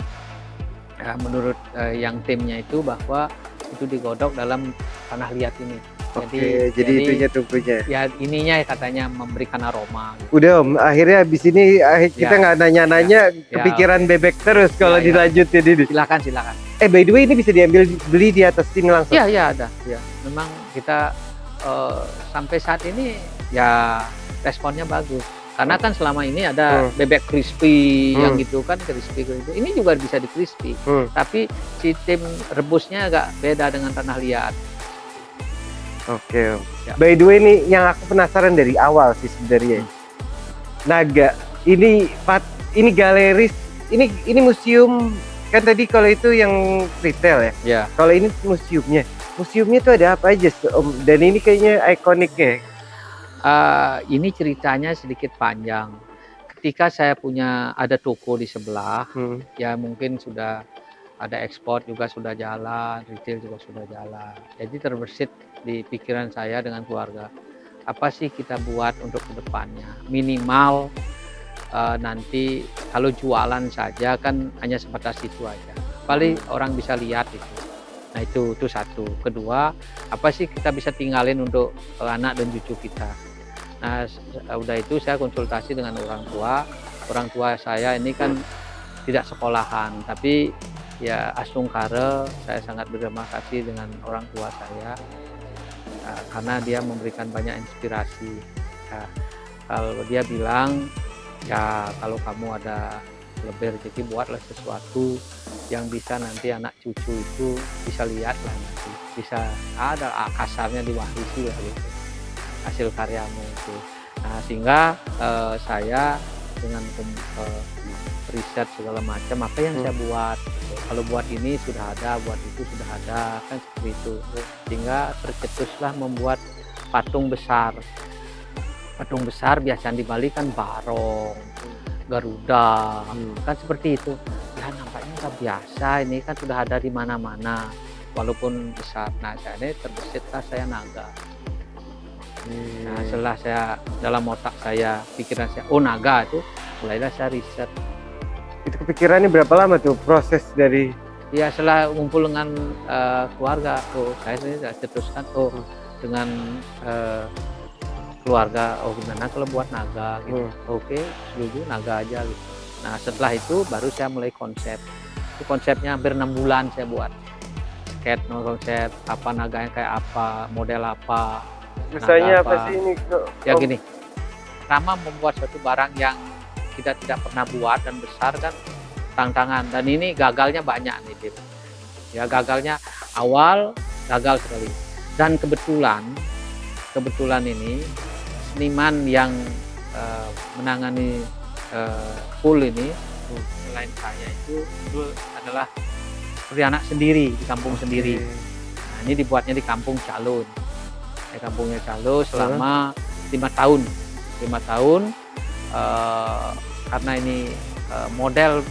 menurut yang timnya itu bahwa itu digodok dalam tanah liat ini. Jadi itunya tungkunya. Ya ininya katanya memberikan aroma. Gitu. Udah Om, akhirnya habis ini kita nggak nanya-nanya, kepikiran bebek terus kalau dilanjutin ini. Silakan. By the way ini bisa beli di atas sini langsung? Iya ada. Ya, memang kita sampai saat ini ya responnya bagus. Karena kan selama ini ada bebek crispy yang gitu kan, crispy. Ini juga bisa di crispy. Tapi sistem rebusnya agak beda dengan tanah liat. Oke Om. By the way nih yang aku penasaran dari awal sih sebenarnya. Naga, ini galeris, ini museum kan tadi, kalau itu yang retail ya. Kalau ini museumnya. Museumnya tuh ada apa aja Om? Dan ini kayaknya ikoniknya. Ini ceritanya sedikit panjang. Ketika saya ada toko di sebelah, ya mungkin sudah ada ekspor juga sudah jalan, retail juga sudah jalan. Jadi terbersit di pikiran saya dengan keluarga, apa sih kita buat untuk kedepannya? Minimal nanti kalau jualan saja kan hanya sebatas itu aja. Paling orang bisa lihat itu. Nah itu satu. Kedua, apa sih kita bisa tinggalin untuk anak dan cucu kita? Nah udah itu saya konsultasi dengan orang tua. Orang tua saya ini kan tidak sekolahan, tapi ya asungkara, saya sangat berterima kasih dengan orang tua saya karena dia memberikan banyak inspirasi. Kalau dia bilang ya kalau kamu ada lebih rezeki, buatlah sesuatu yang bisa nanti anak cucu itu bisa lihat lah, nanti bisa ada kasarnya diwarisi lah gitu hasil karyamu itu. Nah sehingga saya dengan riset segala macam apa yang saya buat. Kalau buat ini sudah ada, buat itu sudah ada, kan seperti itu. Sehingga tercetuslah membuat patung besar. Patung besar biasanya di Bali kan Barong, Garuda, kan seperti itu. Ya nampaknya nggak biasa, ini kan sudah ada di mana-mana, walaupun besar. Nah, saya terbesitlah saya naga. Nah, setelah saya dalam otak saya, pikiran saya, oh naga itu, mulailah saya riset. Itu kepikirannya berapa lama tuh proses dari? Ya setelah ngumpul dengan keluarga, saya cetuskan dengan keluarga, gimana kalau buat naga gitu. Oke, setuju naga aja gitu. Nah setelah itu baru saya mulai konsep. Itu konsepnya hampir 6 bulan saya buat. Sketch konsep apa naganya kayak apa, model apa. Misalnya apa sih ini? Ya gini, pertama membuat suatu barang yang kita tidak pernah buat dan besar kan tantangan, dan ini gagalnya banyak nih Tim. Ya gagalnya awal gagal sekali, dan kebetulan ini seniman yang menangani pool ini selain saya itu adalah seperti anak sendiri di kampung sendiri. Nah, ini dibuatnya di kampung Calon. Di kampungnya Calon selama 5 tahun. 5 tahun karena ini model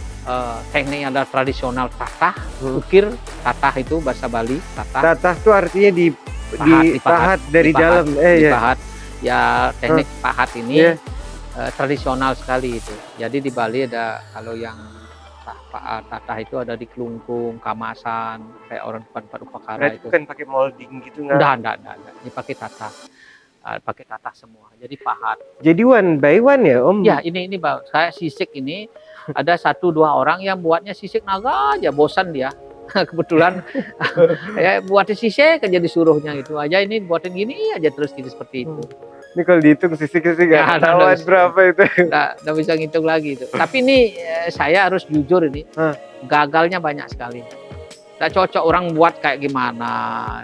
tekniknya adalah tradisional tatah, ukir. Tatah itu bahasa Bali, tatah. Tatah itu artinya dipahat dari dalam. Dipahat. Ya teknik pahat ini tradisional sekali itu. Jadi di Bali ada, kalau yang tatah itu ada di Kelungkung, Kamasan, kayak orang Padupakara itu. Bukan pakai molding gitu nggak? Enggak. Ini pakai tatah. Pakai tatah semua. Jadi pahat. Jadi one by one ya Om? Ya ini saya sisik ini ada 1-2 orang yang buatnya sisik naga aja, bosan dia. Kebetulan ya buatin sisik aja disuruhnya itu aja, ini buatin gini aja terus gitu seperti itu. Ini kalau dihitung sisik-sisik nggak ketahuan berapa itu. Nggak bisa ngitung lagi itu. Tapi ini saya harus jujur ini gagalnya banyak sekali. Nggak cocok orang buat kayak gimana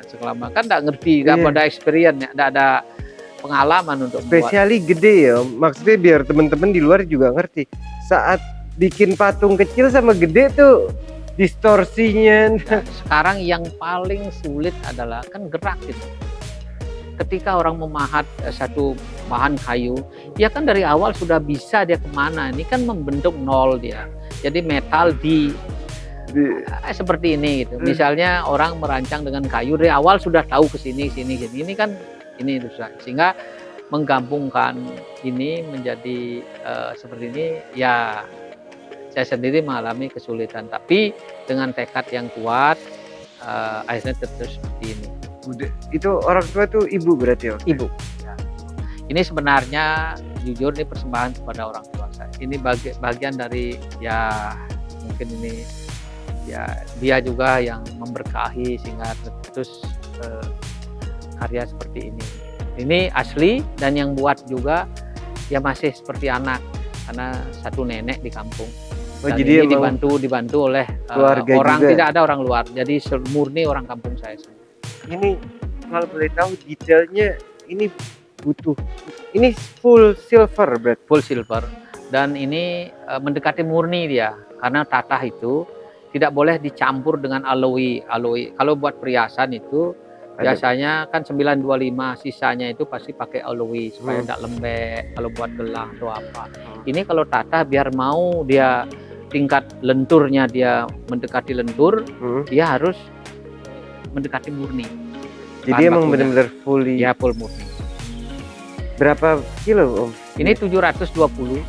selama kan nggak ngerti, nggak ada experience, nggak ada pengalaman untuk spesiali gede ya, maksudnya biar teman-teman di luar juga ngerti. Saat bikin patung kecil sama gede tuh distorsinya. Nah, sekarang yang paling sulit adalah kan gerak gitu. Ketika orang memahat satu bahan kayu, dia kan dari awal sudah bisa dia kemana. Ini kan membentuk nol dia. Jadi metal seperti ini gitu. Misalnya orang merancang dengan kayu dari awal sudah tahu ke sini. Ini kan ini susah. Sehingga menggabungkan ini menjadi seperti ini ya. Saya sendiri mengalami kesulitan, tapi dengan tekad yang kuat akhirnya terus seperti ini. Itu orang tua tuh ibu berarti ya? Ibu. Ya. Ini sebenarnya jujur ini persembahan kepada orang tua saya. Ini bagian dari ya mungkin ini ya dia juga yang memberkahi sehingga terus karya seperti ini. Ini asli, dan yang buat juga ya masih seperti anak karena satu nenek di kampung. Jadi ini dibantu oleh keluarga orang juga. Tidak ada orang luar, jadi murni orang kampung saya. Ini kalau boleh tahu detailnya, ini full silver berarti? Full silver, dan ini mendekati murni dia, karena tatah itu tidak boleh dicampur dengan alloy. Kalau buat perhiasan itu biasanya kan 925, sisanya itu pasti pakai alloy supaya tidak lembek kalau buat gelang atau apa. Ini kalau tatah biar mau dia tingkat lenturnya dia mendekati lentur, dia harus mendekati murni. Jadi emang benar-benar fully. Ya full murni. Berapa kilo Om? Ini 720.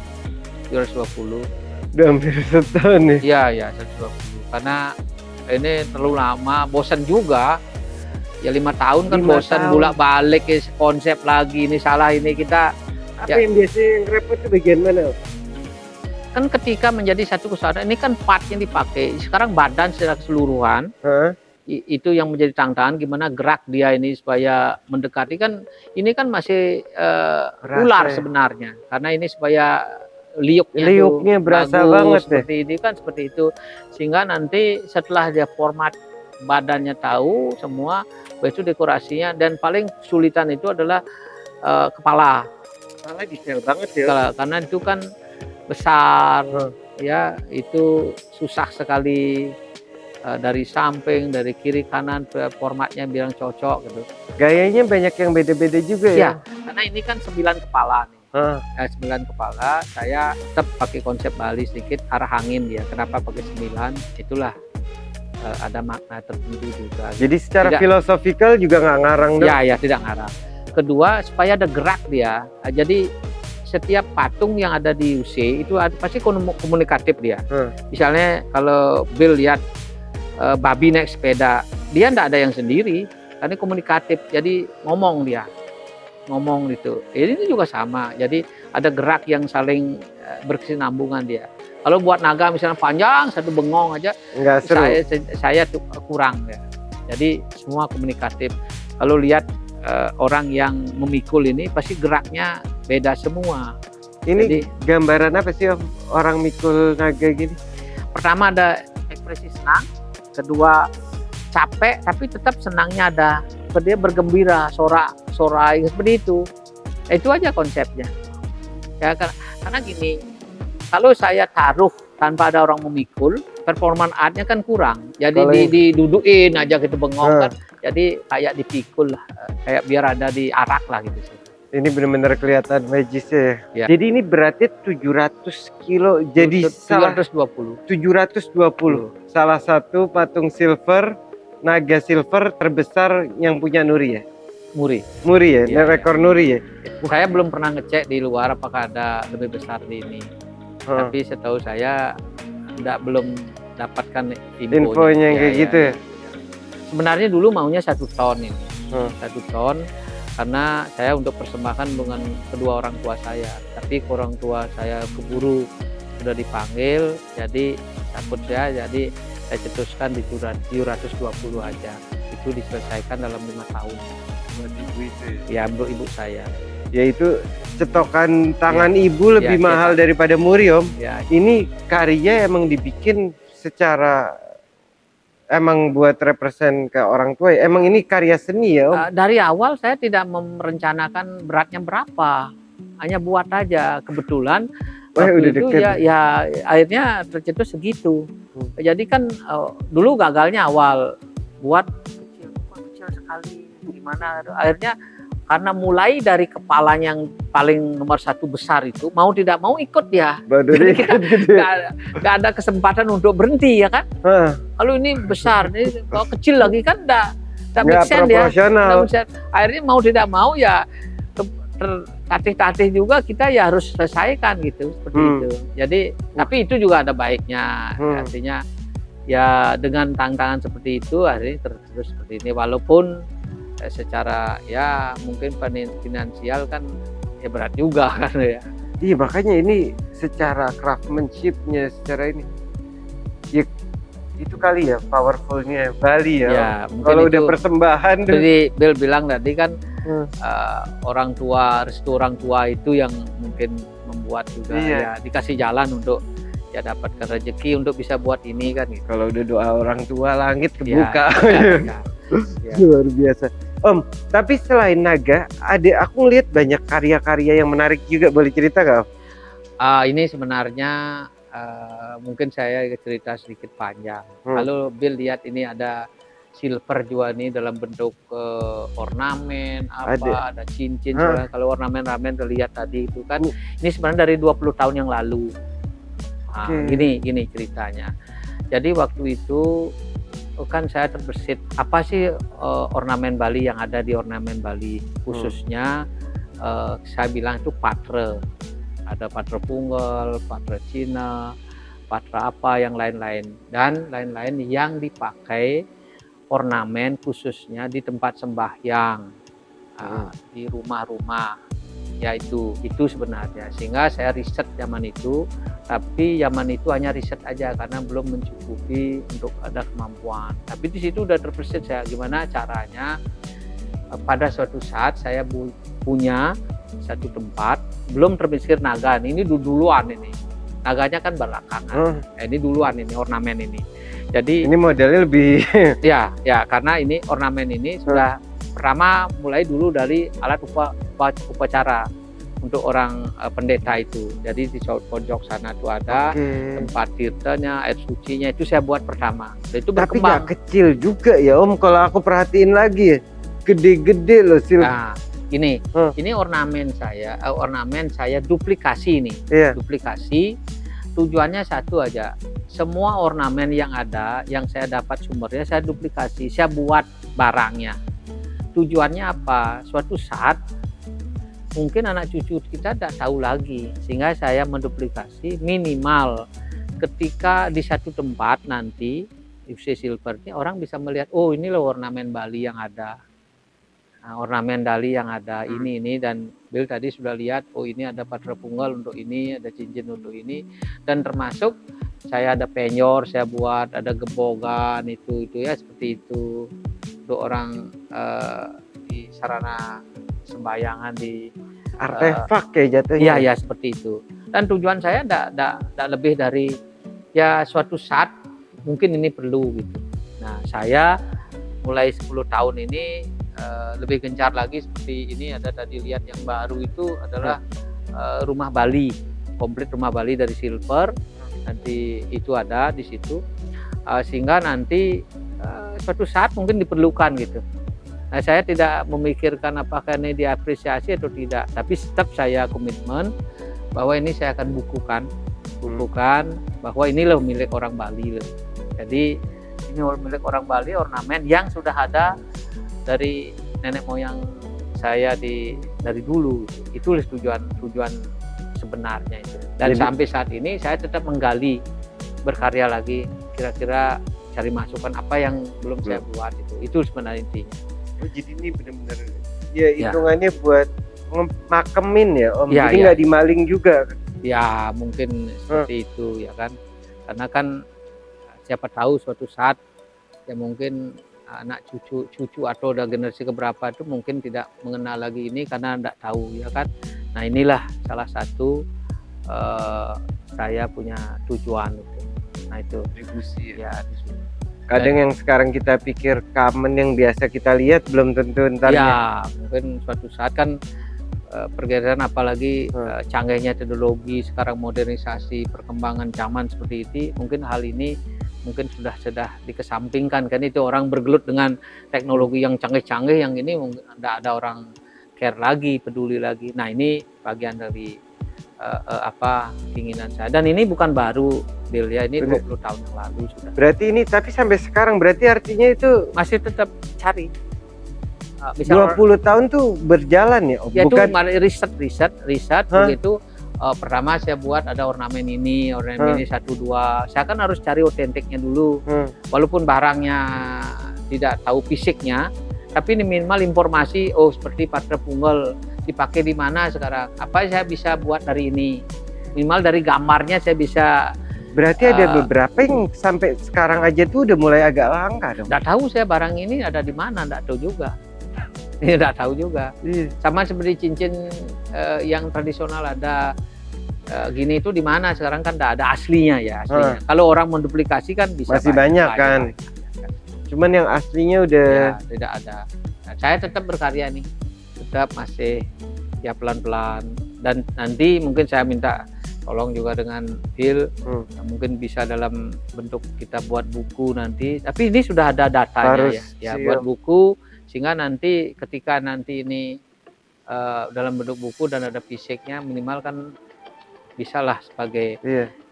Udah hampir setahun nih. Iya 120. Karena ini terlalu lama, bosan juga. Ya 5 tahun kan bosan bolak-balik konsep lagi, ini salah ini kita. Apa yang biasanya repot itu bagian mana? Kan ketika menjadi satu kesadaran, ini kan part yang dipakai. Sekarang badan secara keseluruhan, itu yang menjadi tantangan gimana gerak dia ini supaya mendekati. Kan ini kan masih ular sebenarnya, karena ini supaya liuknya berasa bagus, banget seperti ini kan seperti itu. Sehingga nanti setelah dia format badannya tahu semua, itu dekorasinya, dan paling kesulitan itu adalah kepala. Kepala detail banget ya. Karena itu kan besar, ya itu susah sekali dari samping, dari kiri kanan, formatnya bilang cocok gitu. Gayanya banyak yang beda-beda juga ya? Ya, karena ini kan 9 kepala nih. 9 kepala, saya tetap pakai konsep Bali sedikit, arah angin dia. Kenapa pakai 9? Itulah ada makna tertentu juga. Jadi secara filosofikal juga nggak ngarang dong? Ya, tidak ngarang. Kedua, supaya ada gerak dia. Jadi setiap patung yang ada di UC itu pasti komunikatif dia. Misalnya kalau Bill lihat babi naik sepeda, dia nggak ada yang sendiri, karena komunikatif. Jadi ngomong gitu. Ini juga sama. Jadi ada gerak yang saling berkesinambungan dia. Kalau buat naga misalnya panjang satu bengong aja, nggak seru. Saya tuh kurang ya. Jadi semua komunikatif. Kalau lihat orang yang memikul ini pasti geraknya beda semua. Ini jadi, gambaran apa sih Om, orang mikul naga gini? Pertama ada ekspresi senang, kedua capek tapi tetap senangnya ada. Dia bergembira, sorai seperti itu. Itu aja konsepnya. Ya karena gini, kalau saya taruh tanpa ada orang memikul, performan artnya kan kurang. Jadi didudukin aja gitu bengong kan. Jadi kayak dipikul lah, kayak biar ada di arak lah gitu sih. Ini benar-benar kelihatan magisnya ya. Jadi ini beratnya 700 kilo. Jadi 720. Salah satu patung silver, naga silver terbesar yang punya Nuri ya? Muri ya? Rekor Nuri ya? Saya belum pernah ngecek di luar apakah ada lebih besar di ini. Tapi setahu saya belum dapatkan infonya kayak gitu ya? Sebenarnya dulu maunya 1 ton ini. 1 ton. Karena saya untuk persembahkan dengan kedua orang tua saya, tapi orang tua saya keburu sudah dipanggil, jadi takut saya cetuskan di 720 aja. Itu diselesaikan dalam 5 tahun. Buat ibu itu ya? Ya, untuk ibu saya. Yaitu cetokan tangan ibu lebih mahal daripada Muri Om. Ini karya emang dibikin secara emang buat represent ke orang tua ya? Emang ini karya seni ya Om? Dari awal saya tidak merencanakan beratnya berapa, hanya buat aja. Kebetulan waktu itu ya akhirnya tercetus segitu. Jadi kan dulu gagalnya awal buat kecil sekali, gimana? Akhirnya karena mulai dari kepalanya yang paling nomor 1 besar itu, mau tidak mau ikut ya. Jadi kita nggak ada kesempatan untuk berhenti ya kan. Kalau ini besar, ini kalau kecil lagi kan nggak make sense ya. Akhirnya mau tidak mau ya tertatih-tatih juga kita ya harus selesaikan gitu, seperti itu. Jadi tapi itu juga ada baiknya. Artinya ya dengan tantangan seperti itu akhirnya terus seperti ini, walaupun secara ya mungkin finansial kan ya berat juga kan ya. Iya, makanya ini secara craftsmanship-nya, secara ini ya itu kali ya powerfulnya Bali ya. Kalau udah persembahan jadi Bill bilang tadi kan orang tua, restu orang tua itu yang mungkin membuat juga ya dikasih jalan untuk ya dapatkan rezeki untuk bisa buat ini kan gitu. Kalau udah doa orang tua langit kebuka. Luar biasa Om. Tapi selain naga, aku ngeliat banyak karya-karya yang menarik juga, boleh cerita gak Om? Ini sebenarnya mungkin saya cerita sedikit panjang. Kalau Bill lihat ini ada silver juga nih dalam bentuk ornamen, ada cincin. Kalau ornamen-ornamen terlihat tadi itu kan ini sebenarnya dari 20 tahun yang lalu. Gini ceritanya. Jadi waktu itu kan saya terbersit apa sih ornamen Bali yang ada di ornamen Bali, khususnya saya bilang itu patre. Ada patre Punggol, patre Cina, patre apa yang lain-lain, dan lain-lain yang dipakai ornamen khususnya di tempat sembahyang, di rumah-rumah. Ya itu sebenarnya, sehingga saya riset zaman itu, tapi zaman itu hanya riset aja karena belum mencukupi untuk ada kemampuan. Tapi di situ udah terbersit saya gimana caranya. Pada suatu saat saya punya satu tempat, belum terpikir naga, ini duluan ini. Naganya kan belakangan. Ini duluan ini ornamen ini. Jadi ini modelnya lebih ya karena ini ornamen ini sudah pertama mulai dulu dari alat upacara. untuk orang pendeta itu. Jadi di pojok sana tuh ada tempat tirtanya, air sucinya itu saya buat pertama. Dan itu Tapi berkembang. nggak kecil juga ya Om, kalau aku perhatiin lagi ya, gede-gede loh silver. Nah, ini ornamen saya duplikasi nih. Iya. Duplikasi, tujuannya satu aja. Semua ornamen yang ada, yang saya dapat sumbernya saya duplikasi, saya buat barangnya. Tujuannya apa? Suatu saat mungkin anak cucu kita tidak tahu lagi, sehingga saya menduplikasi minimal ketika di satu tempat nanti UC Silver ini orang bisa melihat, oh ini loh ornamen Bali yang ada, nah, ornamen Dali yang ada ini dan Bill tadi sudah lihat, oh ini ada patra punggal untuk ini, ada cincin untuk ini, dan termasuk saya ada penyor saya buat, ada gebogan itu ya seperti itu untuk orang di sarana sembayangan di artefak ya jatuhnya. Iya seperti itu. Dan tujuan saya tidak lebih dari ya suatu saat mungkin ini perlu gitu. Nah saya mulai 10 tahun ini lebih gencar lagi seperti ini. Ada tadi lihat yang baru itu adalah rumah Bali, komplit rumah Bali dari silver. Nanti itu ada di situ sehingga nanti suatu saat mungkin diperlukan gitu. Nah, saya tidak memikirkan apakah ini diapresiasi atau tidak, tapi tetap saya komitmen bahwa ini saya akan bukukan bahwa ini loh milik orang Bali loh. Jadi ini milik orang Bali, ornamen yang sudah ada dari nenek moyang saya dari dulu. Itu tujuan sebenarnya itu. Dan sampai saat ini saya tetap menggali, berkarya lagi, kira-kira cari masukan apa yang belum saya buat itu sebenarnya intinya. Oh, jadi ini benar-benar ya hitungannya buat makemin ya Om, jadi nggak dimaling juga. Ya mungkin seperti itu ya kan, karena kan siapa tahu suatu saat ya mungkin anak cucu atau udah generasi keberapa itu mungkin tidak mengenal lagi ini karena tidak tahu ya kan. Nah inilah salah satu saya punya tujuan itu. Nah itu distribusi ya. Kadang yang sekarang kita pikir common yang biasa kita lihat belum tentu ntar ya mungkin suatu saat kan pergeseran apalagi canggihnya teknologi sekarang, modernisasi, perkembangan zaman seperti ini, mungkin hal ini mungkin sudah dikesampingkan kan, itu orang bergelut dengan teknologi yang canggih-canggih, yang ini mungkin tidak ada orang care lagi, peduli lagi. Nah ini bagian dari keinginan saya, dan ini bukan baru Bill ya, ini 20 tahun yang lalu sudah. Berarti ini tapi sampai sekarang berarti artinya itu masih tetap cari. 20 tahun tuh berjalan ya? Ya bukan riset begitu. Pertama saya buat ada ornamen ini 1, 2. Saya kan harus cari otentiknya dulu. Walaupun barangnya tidak tahu fisiknya, tapi ini minimal informasi, oh seperti patra punggal dipakai di mana sekarang, apa saya bisa buat dari ini, minimal dari gambarnya saya bisa. Berarti ada beberapa yang sampai sekarang aja tuh udah mulai agak langka dong. Nggak tahu saya barang ini ada di mana, nggak tahu juga. Nggak tahu juga. Sama seperti cincin yang tradisional ada gini itu di mana sekarang kan nggak ada aslinya ya. Aslinya. Kalau orang menduplikasi kan bisa masih banyak kan. Cuman yang aslinya udah tidak ada. Nah, saya tetap berkarya nih, tetap masih ya pelan-pelan, dan nanti mungkin saya minta tolong juga dengan Bill, mungkin bisa dalam bentuk kita buat buku nanti. Tapi ini sudah ada datanya ya buat buku, sehingga nanti ketika nanti ini dalam bentuk buku dan ada fisiknya, minimal kan bisalah sebagai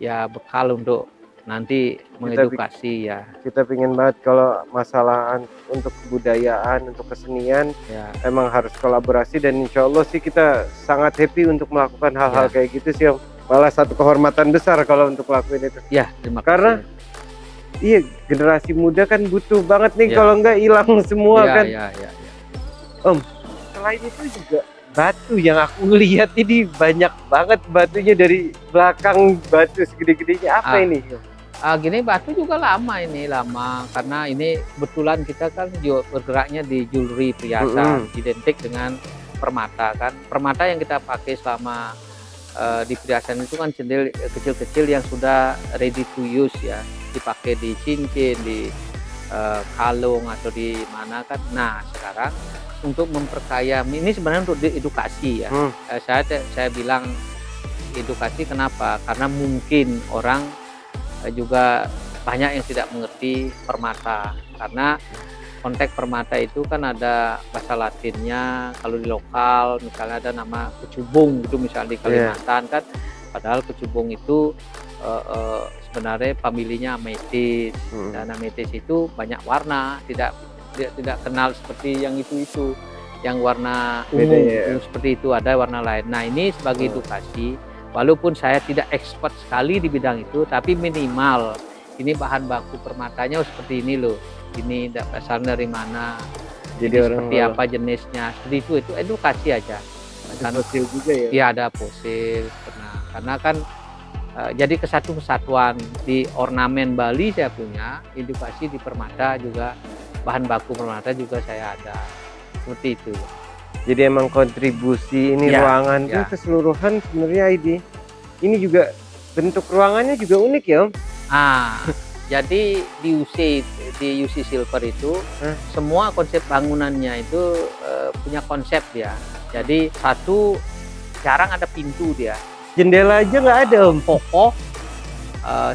ya bekal untuk nanti mengedukasi ya. Kita pingin banget kalau masalah untuk kebudayaan, untuk kesenian emang harus kolaborasi, dan insya Allah sih kita sangat happy untuk melakukan hal-hal kayak gitu sih Om. Malah satu kehormatan besar kalau untuk lakuin itu. Ya, terima kasih. Karena iya generasi muda kan butuh banget nih, kalau enggak hilang semua kan. Om, selain itu juga batu yang aku lihat ini banyak banget batunya, dari belakang batu segede-gedenya apa ini? Gini batu juga lama karena ini kebetulan kita kan bergeraknya di jewelry perhiasan, identik dengan permata kan. Permata yang kita pakai selama di perhiasan itu kan kecil-kecil yang sudah ready to use ya, dipakai di cincin, di kalung atau di mana kan. Nah sekarang untuk memperkaya ini sebenarnya untuk edukasi ya. Saya bilang edukasi kenapa? Karena mungkin orang juga banyak yang tidak mengerti permata, karena konteks permata itu kan ada bahasa Latinnya, kalau di lokal misalnya ada nama kecubung itu misalnya di Kalimantan kan, padahal kecubung itu sebenarnya familinya ametis, dan ametis itu banyak warna, tidak kenal seperti yang itu yang warna ungu seperti itu, ada warna lain. Nah ini sebagai edukasi, walaupun saya tidak expert sekali di bidang itu, tapi minimal ini bahan baku permatanya seperti ini loh, ini asal dari mana, jadi seperti apa jenisnya, seperti itu edukasi aja. Ada fosil juga ya? Iya ada fosil, karena kan jadi kesatuan di ornamen Bali saya punya, edukasi di permata juga, bahan baku permata juga saya ada, seperti itu. Jadi emang kontribusi ini ruangan itu keseluruhan sebenarnya ini juga bentuk ruangannya juga unik ya Om? Jadi di UC Silver itu semua konsep bangunannya itu punya konsep dia. Jadi satu, jarang ada pintu dia. Jendela aja nggak ada Om? Kokoh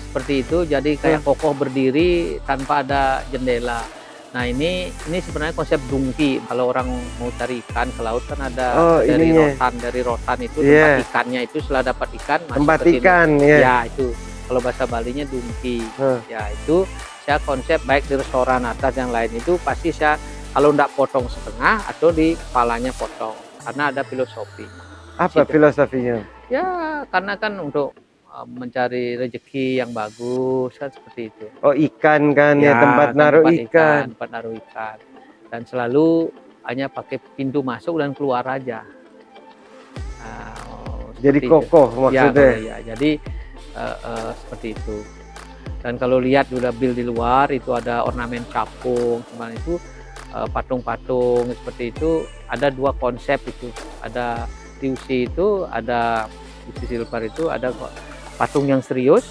seperti itu, jadi kayak kokoh berdiri tanpa ada jendela. Nah ini sebenarnya konsep dungki. Kalau orang mau cari ikan ke laut kan ada dari rotan itu tempat ikannya itu, setelah dapat ikan tempat ikan ya itu kalau bahasa Balinya dungki. Ya itu saya konsep baik di restoran atas yang lain itu pasti saya kalau enggak potong setengah atau di kepalanya potong, karena ada filosofi. Apa filosofinya? Ya karena kan untuk mencari rezeki yang bagus kan, seperti itu. Oh ikan kan ya, tempat naruh ikan. Tempat naruh ikan, dan selalu hanya pakai pintu masuk dan keluar aja. Jadi kokoh maksudnya. Ya, jadi seperti itu. Dan kalau lihat udah build di luar itu ada ornamen capung, cuman itu patung-patung seperti itu. Ada dua konsep itu, ada di UC itu, ada UC Silver itu ada patung yang serius,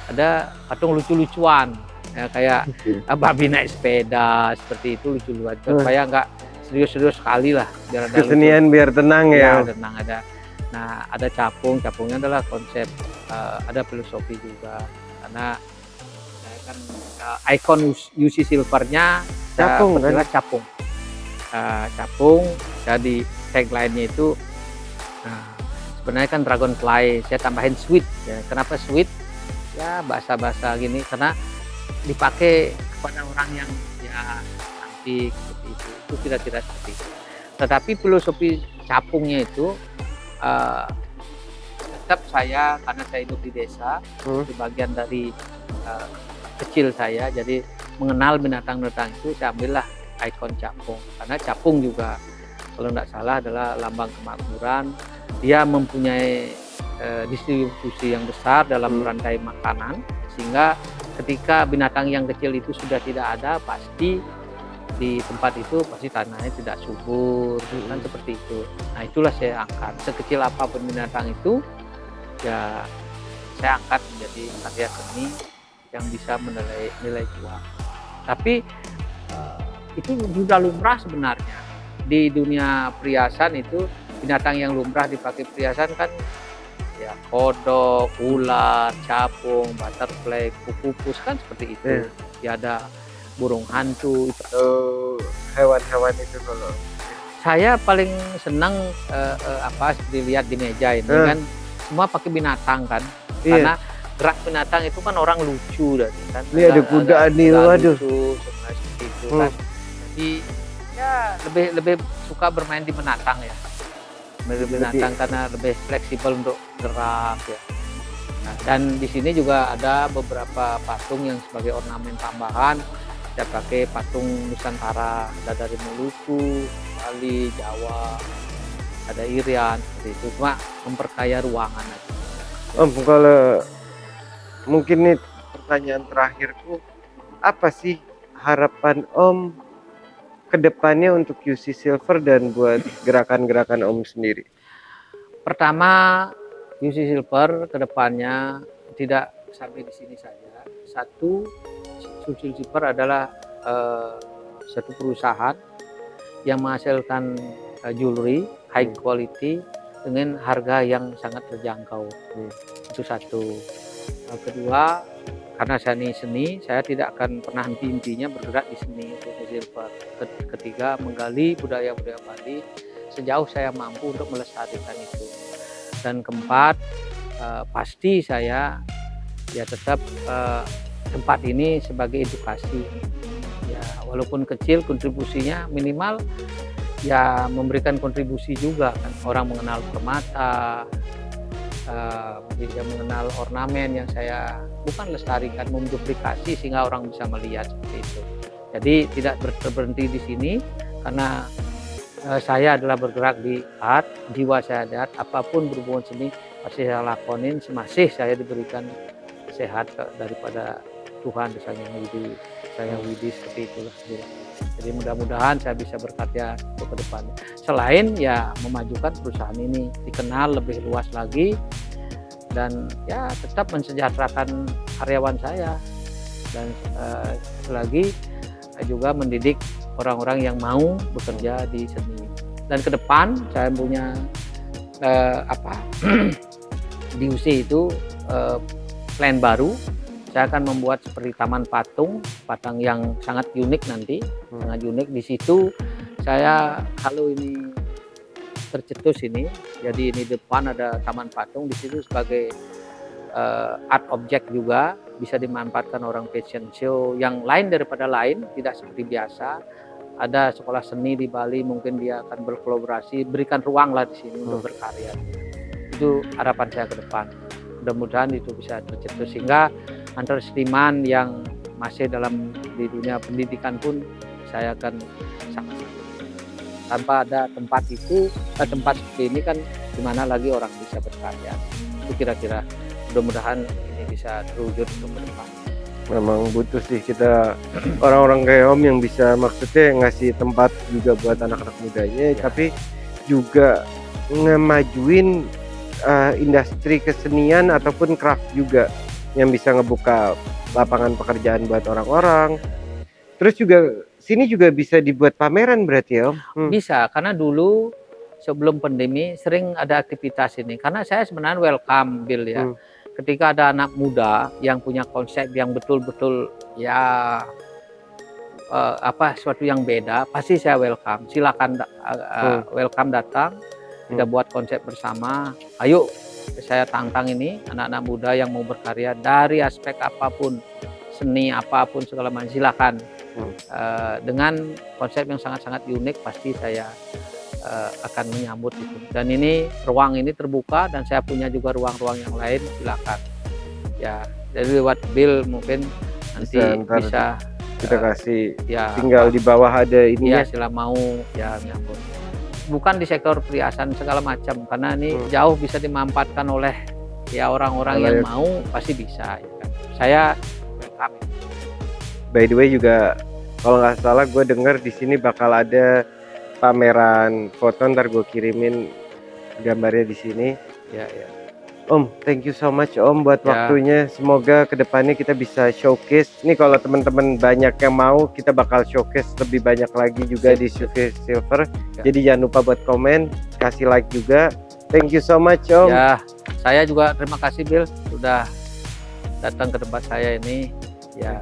ada patung lucu-lucuan ya, kayak babi naik sepeda seperti itu, lucu-lucuan supaya nggak serius-serius sekali lah, biar ada kesenian lucu. Biar tenang ya, tenang ada. Nah ada capungnya adalah konsep, ada filosofi juga, karena saya kan ikon UC Silvernya capung kan, capung. Capung jadi tagline-nya itu sebenarnya kan dragonfly, saya tambahin sweet ya. Kenapa sweet? Ya bahasa-bahasa gini karena dipakai kepada orang yang ya cantik seperti itu tidak seperti itu. Tetapi filosofi capungnya itu tetap saya, karena saya hidup di desa, di bagian dari kecil saya, jadi mengenal binatang-binatang itu saya ambillah ikon capung, karena capung juga kalau tidak salah adalah lambang kemakmuran. Dia mempunyai distribusi yang besar dalam rantai makanan, sehingga ketika binatang yang kecil itu sudah tidak ada, pasti di tempat itu pasti tanahnya tidak subur, kan seperti itu. Nah itulah saya angkat, sekecil apapun binatang itu ya saya angkat menjadi karya seni yang bisa nilai jual. Tapi itu sudah lumrah sebenarnya di dunia perhiasan. Itu binatang yang lumrah dipakai perhiasan kan ya kodok, ular, capung, butterfly, kupu-kupu kan seperti itu. Ya ada burung hantu. Hewan-hewan itu kalau saya paling senang seperti lihat di meja ini kan semua pakai binatang kan, karena gerak binatang itu kan orang lucu kan. Ini ada kuda nih, waduh. Seperti itu kan. Jadi ya lebih suka bermain di binatang ya. Binatang karena lebih fleksibel untuk gerak ya. Nah, dan di sini juga ada beberapa patung yang sebagai ornamen tambahan. Saya pakai patung Nusantara, ada dari Maluku, Bali, Jawa, ada Irian seperti itu. Cuma memperkaya ruangan aja. Om, kalau mungkin nih pertanyaan terakhirku, apa sih harapan Om kedepannya untuk UC Silver dan buat gerakan-gerakan Om sendiri? Pertama, UC Silver kedepannya tidak sampai di sini saja. Satu, UC Silver adalah satu perusahaan yang menghasilkan jewelry high quality dengan harga yang sangat terjangkau. Itu satu. Kedua, karena saya ini seni, saya tidak akan pernah henti-hentinya bergerak di seni untuk silver. Ketiga, menggali budaya-budaya Bali sejauh saya mampu untuk melestarikan itu. Dan keempat, pasti saya ya tetap tempat ini sebagai edukasi. Ya, walaupun kecil kontribusinya minimal ya memberikan kontribusi juga kan. Orang mengenal permata, bisa mengenal ornamen yang saya bukan lestarikan, menduplikasi sehingga orang bisa melihat seperti itu. Jadi tidak berhenti di sini karena saya adalah bergerak di art, jiwa saya ada art, apapun berhubungan seni pasti saya lakonin semasih saya diberikan sehat daripada Tuhan, saya widi seperti itulah. Jadi mudah-mudahan saya bisa berkarya untuk ke depan. Selain ya memajukan perusahaan ini dikenal lebih luas lagi dan ya tetap mensejahterakan karyawan saya dan selagi juga mendidik orang-orang yang mau bekerja di seni. Dan ke depan saya punya di UC itu plan baru. Saya akan membuat seperti taman patung yang sangat unik nanti, sangat unik. Di situ saya kalau ini tercetus ini, jadi ini depan ada taman patung, di situ sebagai art object juga bisa dimanfaatkan orang fashion show yang lain daripada lain, tidak seperti biasa. Ada sekolah seni di Bali mungkin dia akan berkolaborasi, berikan ruang lah di sini untuk berkarya. Itu harapan saya ke depan. Mudah-mudahan itu bisa tercetus sehingga antara seniman yang masih di dunia pendidikan pun saya akan sangat tanpa ada tempat seperti ini kan gimana lagi orang bisa berkarya. Itu kira-kira mudah-mudahan ini bisa terwujud untuk ke depan. Memang butuh sih kita orang-orang kayak Om yang bisa maksudnya ngasih tempat juga buat anak-anak mudanya ya. Tapi juga ngemajuin industri kesenian ataupun craft juga yang bisa ngebuka lapangan pekerjaan buat orang-orang. Terus juga sini juga bisa dibuat pameran berarti ya Om? Bisa, karena dulu sebelum pandemi sering ada aktivitas ini. Karena saya sebenarnya welcome Bill ya. Ketika ada anak muda yang punya konsep yang betul-betul ya sesuatu yang beda, pasti saya welcome. Silakan welcome datang. Kita buat konsep bersama. Ayo saya tantang ini anak-anak muda yang mau berkarya dari aspek apapun, seni apapun segala macam, silakan. Dengan konsep yang sangat-sangat unik pasti saya akan menyambut itu. Dan ini ruang ini terbuka dan saya punya juga ruang-ruang yang lain, silakan. Ya, jadi lewat Bill mungkin nanti bisa kita kasih ya, tinggal di bawah ada ini ya, sila mau ya menyambut. Bukan di sektor perhiasan segala macam karena ini jauh bisa dimanfaatkan oleh ya orang-orang yang mau pasti bisa ya kan. Saya welcome. By the way juga kalau nggak salah gue dengar di sini bakal ada pameran foto, ntar gue kirimin gambarnya di sini. Ya. Om, thank you so much Om buat waktunya. Semoga kedepannya kita bisa showcase. Ini kalau teman-teman banyak yang mau, kita bakal showcase lebih banyak lagi juga di UC Silver. Jadi jangan lupa buat komen, kasih like juga. Thank you so much Om. Ya, saya juga terima kasih Bill sudah datang ke tempat saya ini. Ya,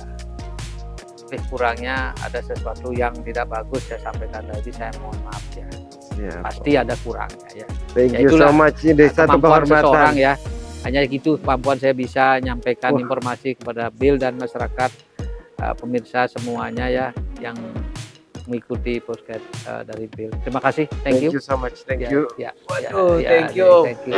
lebih kurangnya ada sesuatu yang tidak bagus saya sampaikan tadi, saya mohon maaf ya. Pasti ada kurangnya ya. Thank you so much, ini dari satu kehormatan ya. Hanya gitu kemampuan saya bisa menyampaikan informasi kepada Bill dan masyarakat pemirsa semuanya ya yang mengikuti podcast dari Bill. Terima kasih. Thank you so much. Thank you. Ya, Waduh, thank you. Thank you.